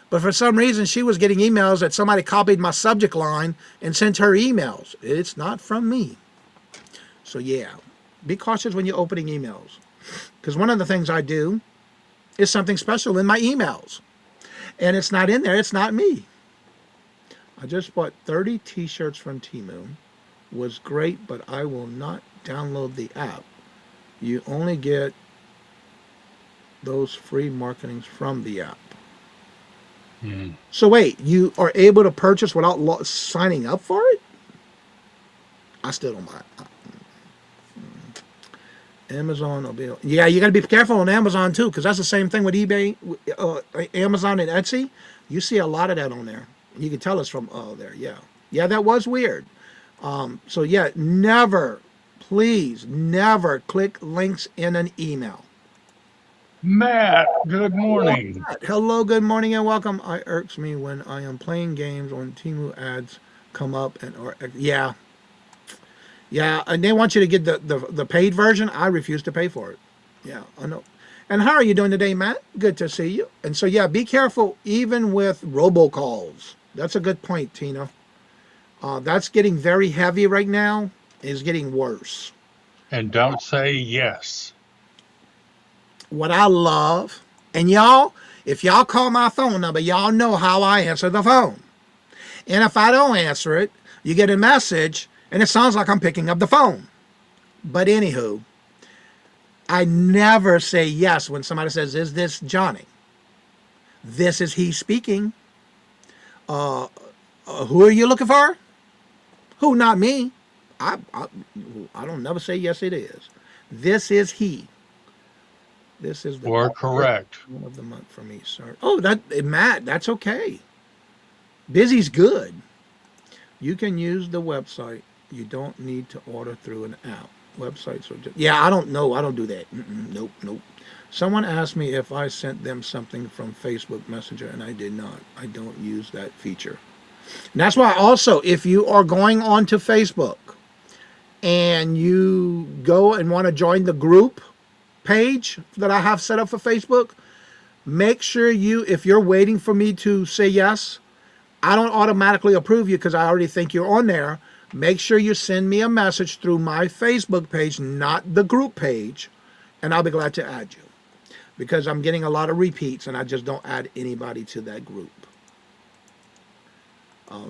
D: But for some reason, she was getting emails that somebody copied my subject line and sent her emails. It's not from me. So yeah, be cautious when you're opening emails. Because one of the things I do is something special in my emails. And it's not in there. It's not me. I just bought 30 t-shirts from Temu. Was great, but I will not download the app. You only get those free marketings from the app. So wait, you are able to purchase without signing up for it? I still don't buy it. Amazon will be... Yeah, you got to be careful on Amazon too, because that's the same thing with eBay, Amazon and Etsy. You see a lot of that on there. You can tell it's from there. Yeah. Yeah, that was weird. So yeah, never, please, never click links in an email.
E: Matt, good morning.
D: Hello, good morning, and welcome. It irks me when I am playing games on Temu ads come up yeah, and they want you to get the paid version. I refuse to pay for it. Yeah, I know. And how are you doing today, Matt? Good to see you. And so yeah, be careful even with robocalls. That's a good point, Tina. That's getting very heavy right now. It's getting worse.
E: And don't say yes.
D: What I love, and y'all, if y'all call my phone number, y'all know how I answer the phone. And if I don't answer it, you get a message, and it sounds like I'm picking up the phone. But anywho, I never say yes when somebody says, "Is this Johnny?" This is he speaking. Who are you looking for? Who? Not me. I don't never say yes. It is. This is he. This is the
E: Or correct.
D: one of the month for me, sir. Oh, Matt, that's okay. Busy's good. You can use the website. You don't need to order through an app. Websites are just... Yeah, I don't know. I don't do that. Nope. Someone asked me if I sent them something from Facebook Messenger, and I did not. I don't use that feature. And that's why also, if you are going on to Facebook and you go and want to join the group page that I have set up for Facebook, make sure if you're waiting for me to say yes, I don't automatically approve you because I already think you're on there. Make sure you send me a message through my Facebook page, not the group page, and I'll be glad to add you because I'm getting a lot of repeats and I just don't add anybody to that group.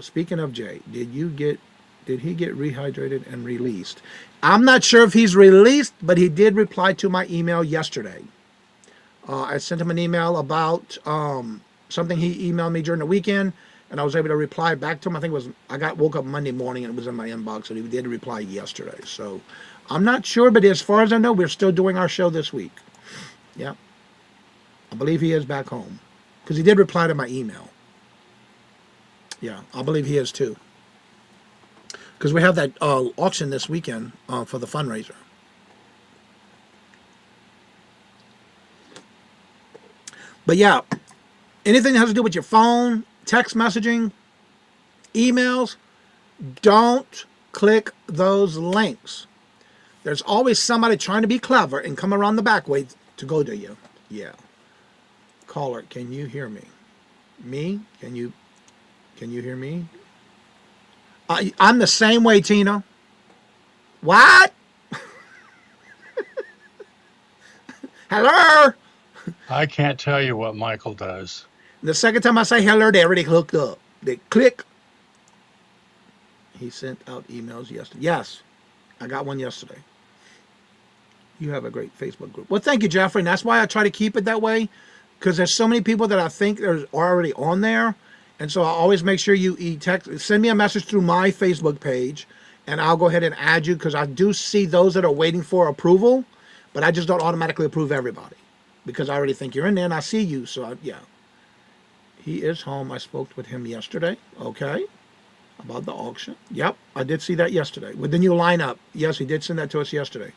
D: Speaking of Jay, did he get rehydrated and released? I'm not sure if he's released, but he did reply to my email yesterday. I sent him an email about something he emailed me during the weekend, and I was able to reply back to him. I think it was woke up Monday morning and it was in my inbox, and he did reply yesterday. So I'm not sure, but as far as I know, we're still doing our show this week. Yeah, I believe he is back home because he did reply to my email. Yeah, I believe he is too. Because we have that auction this weekend for the fundraiser. But yeah, anything that has to do with your phone, text messaging, emails, don't click those links. There's always somebody trying to be clever and come around the back way to go to you. Yeah. Caller, can you hear me? Me? Can you hear me? I'm the same way, Tina. What? Hello?
E: I can't tell you what Michael does.
D: The second time I say hello, they already hooked up. They click. He sent out emails yesterday. Yes, I got one yesterday. You have a great Facebook group. Well, thank you, Jeffrey. And that's why I try to keep it that way, because there's so many people that I think are already on there. And so I always make sure you send me a message through my Facebook page, and I'll go ahead and add you, because I do see those that are waiting for approval, but I just don't automatically approve everybody because I already think you're in there and I see you. So yeah, he is home. I spoke with him yesterday. Okay, about the auction. Yep, I did see that yesterday with the new lineup. Yes, he did send that to us yesterday.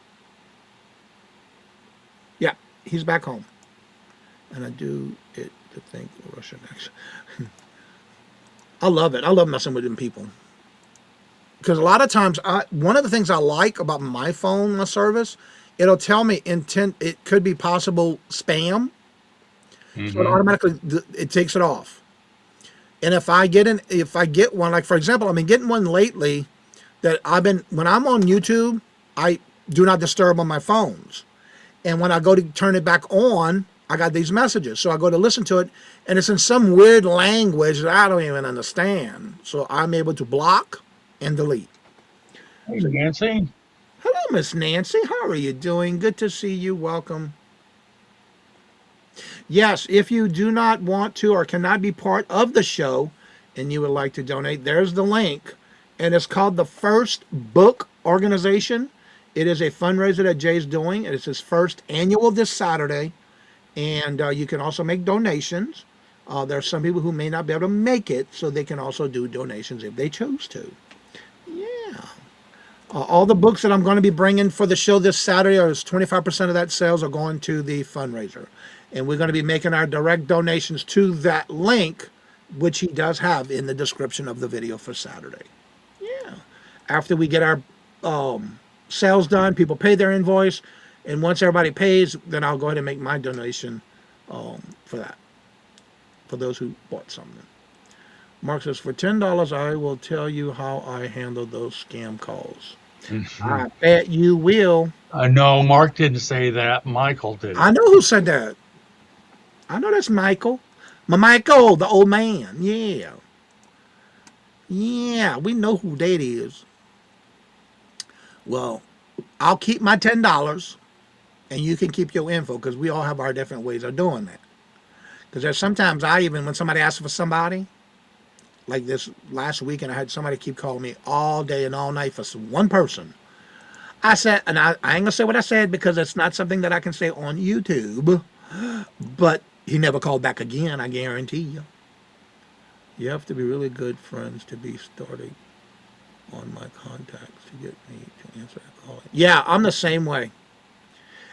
D: Yeah, he's back home, and I do it to think the Russian accent. I love it. I love messing with them people. Because a lot of times, one of the things I like about my phone service, it'll tell me intent. It could be possible spam. So it automatically, it takes it off. And if I get one, like for example, I've been getting one lately that when I'm on YouTube, I do not disturb on my phones. And when I go to turn it back on, I got these messages. So I go to listen to it, and it's in some weird language that I don't even understand. So I'm able to block and delete.
E: Hey, Nancy.
D: Hello, Miss Nancy. How are you doing? Good to see you. Welcome. Yes, if you do not want to or cannot be part of the show and you would like to donate, there's the link. And it's called the First Book Organization. It is a fundraiser that Jay's doing. It's his first annual this Saturday. And you can also make donations. There are some people who may not be able to make it, so they can also do donations if they choose to. Yeah. All the books that I'm going to be bringing for the show this Saturday, is 25% of that sales are going to the fundraiser. And we're going to be making our direct donations to that link, which he does have in the description of the video for Saturday. Yeah. After we get our sales done, people pay their invoice, and once everybody pays, then I'll go ahead and make my donation for that, for those who bought something. Mark says, for $10, I will tell you how I handle those scam calls. I bet you will.
E: No, Mark didn't say that. Michael did.
D: I know who said that. I know that's Michael. Michael, the old man. Yeah. Yeah, we know who that is. Well, I'll keep my $10 and you can keep your info because we all have our different ways of doing that. Because there's sometimes when somebody asks for somebody, like this last weekend, I had somebody keep calling me all day and all night for one person. I said, and I ain't gonna say what I said because it's not something that I can say on YouTube, but he never called back again, I guarantee you. You have to be really good friends to be starting on my contacts to get me to answer a call. Yeah, I'm the same way.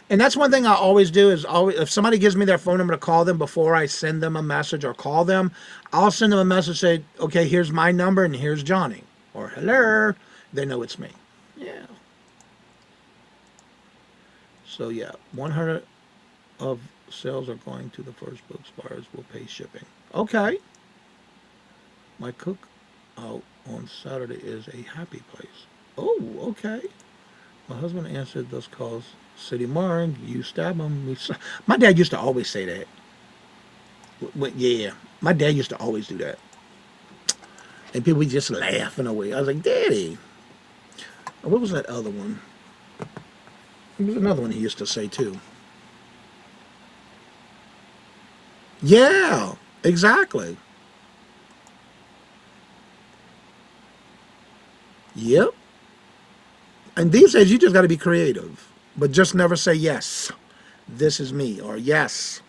D: And that's one thing I always do is if somebody gives me their phone number to call them before I send them a message or call them, I'll send them a message, say, okay, here's my number and here's Johnny. Or hello. They know it's me. Yeah. So yeah, 100 of sales are going to the first books. Buyers will pay shipping. Okay. My cook out on Saturday is a happy place. Oh, okay. My husband answered those calls. City Martin, you stab him. My dad used to always say that. Yeah, my dad used to always do that. And people would just laughing away. I was like, Daddy. What was that other one? There was another one he used to say too. Yeah, exactly. Yep. And these days, you just got to be creative, but just never say yes. This is me, or yes.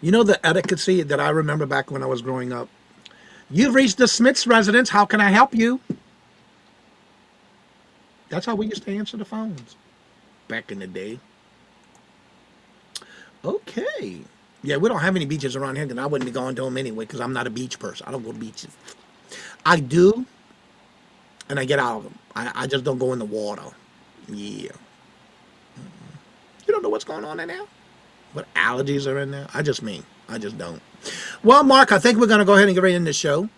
D: You know the etiquette that I remember back when I was growing up? You've reached the Smith's residence. How can I help you? That's how we used to answer the phones back in the day. Okay. Yeah, we don't have any beaches around here, and I wouldn't be going to them anyway because I'm not a beach person. I don't go to beaches. I do, and I get out of them. I just don't go in the water. Yeah. You don't know what's going on in there? What allergies are in there? I just don't. Well, Mark, I think we're going to go ahead and get right into the show.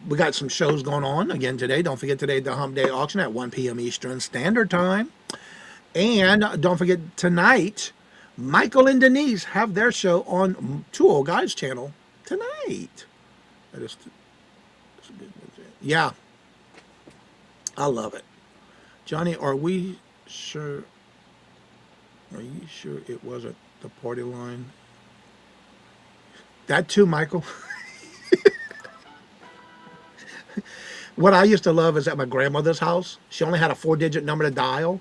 D: We got some shows going on again today. Don't forget today, the Hump Day Auction at 1 p.m. Eastern Standard Time. And don't forget tonight, Michael and Denise have their show on Two Old Guys channel tonight. Yeah. I love it. Johnny, are you sure it wasn't the party line? That too, Michael. What I used to love is at my grandmother's house, she only had a 4-digit number to dial.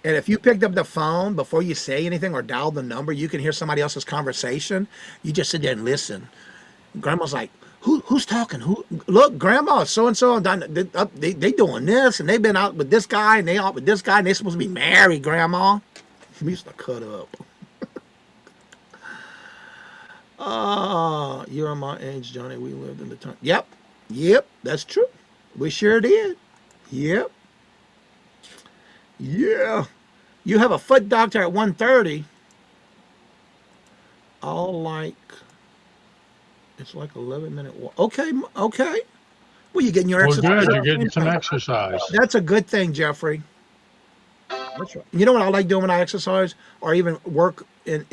D: And if you picked up the phone before you say anything or dial the number, you can hear somebody else's conversation. You just sit there and listen. Grandma's like, who's talking? Look, Grandma, so-and-so, they doing this, and they've been out with this guy, and they out with this guy, and they're supposed to be married, Grandma. We used to cut up. You're my age, Johnny. We lived in the time. Yep, that's true. We sure did. Yep. Yeah. You have a foot doctor at 1:30. all like, it's like 11-minute walk. Okay, okay. Well, you're getting your
E: Well,
D: exercise.
E: good. You're getting some exercise.
D: That's a good thing, Jeffrey. That's right. You know what I like doing when I exercise, or even work in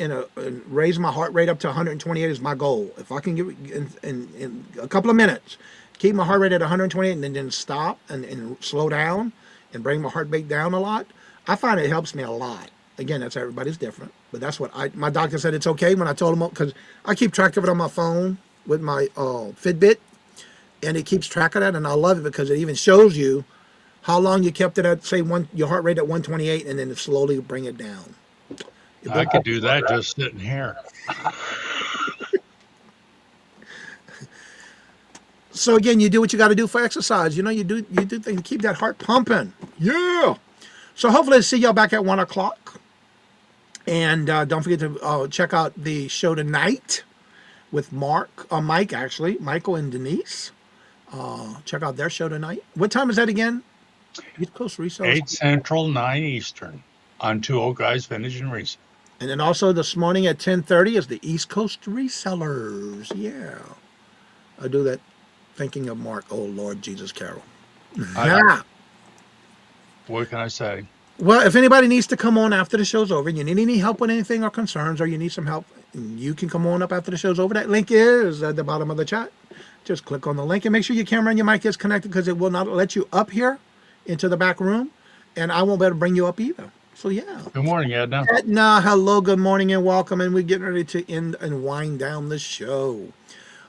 D: raise my heart rate up to 128 is my goal. If I can give it in a couple of minutes, keep my heart rate at 128 and then stop and slow down and bring my heart rate down a lot, I find it helps me a lot. Again, that's everybody's different, but that's what my doctor said it's okay when I told him, because I keep track of it on my phone with my Fitbit, and it keeps track of that, and I love it because it even shows you how long you kept it at, say, your heart rate at 128, and then it slowly bring it down.
E: I could do that just sitting here.
D: So again, you do what you got to do for exercise. You know, you do things to keep that heart pumping. Yeah. So hopefully see y'all back at 1 o'clock. And don't forget to check out the show tonight with Michael and Denise. Check out their show tonight. What time is that again? East Coast Reselling.
E: 8 Central, 9 Eastern on Two Old Guys Vintage and Resale.
D: And then also this morning at 10:30 is the East Coast Resellers. Yeah. I do that thinking of Mark. Oh, Lord Jesus Carroll. Yeah.
E: What can I say?
D: Well, if anybody needs to come on after the show's over, and you need any help with anything or concerns, or you need some help, you can come on up after the show's over. That link is at the bottom of the chat. Just click on the link and make sure your camera and your mic is connected, because it will not let you up here into the back room, and I won't be able to bring you up either. So yeah.
E: Good morning, Edna.
D: Edna, hello, good morning and welcome, and we're getting ready to end and wind down the show.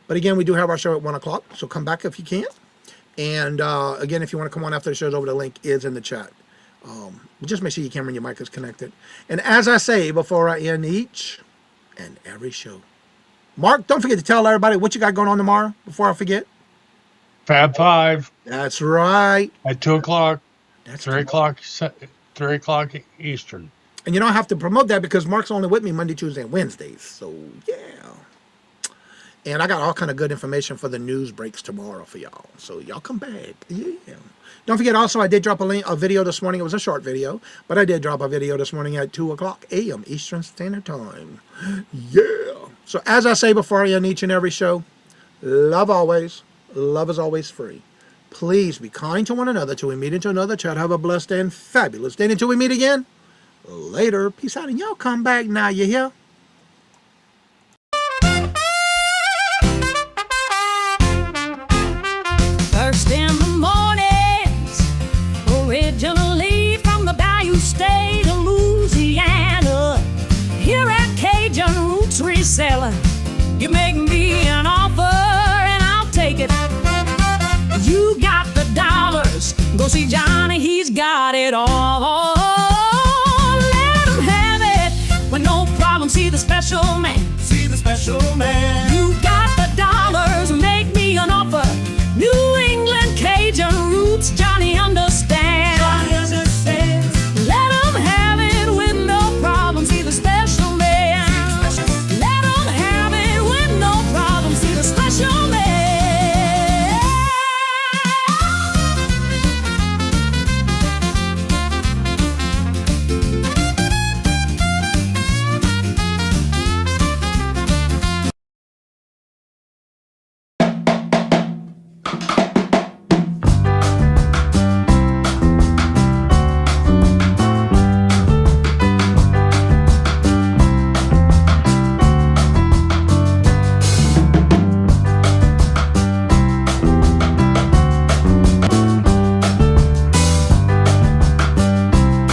D: But again, we do have our show at 1 o'clock, so come back if you can. And again, if you want to come on after the show's over, the link is in the chat. Just make sure your camera and your mic is connected. And as I say before I end each and every show, Mark, don't forget to tell everybody what you got going on tomorrow before I forget.
E: Fab 5
D: That's right.
E: at 2 o'clock,
D: That's
E: 3 o'clock, 3 o'clock Eastern.
D: And you don't have to promote that because Mark's only with me Monday, Tuesday, and Wednesdays. So yeah. And I got all kind of good information for the news breaks tomorrow for y'all. So y'all come back. Yeah. Don't forget also, I did drop a video this morning. It was a short video, but I did drop a video this morning at 2 o'clock a.m. Eastern Standard Time. Yeah. So as I say before I end each and every show, love always. Love is always free. Please be kind to one another till we meet into another chat. Have a blessed and fabulous day until we meet again. Later. Peace out. And y'all come back now. You hear?
C: First in the mornings, originally from the Bayou State of Louisiana. Here at Cajun Roots Reselling, you make me an offer and I'll take it. You got the dollars, go see Johnny, he's got it all. Let him have it with no problem. See the special man.
B: See the special man.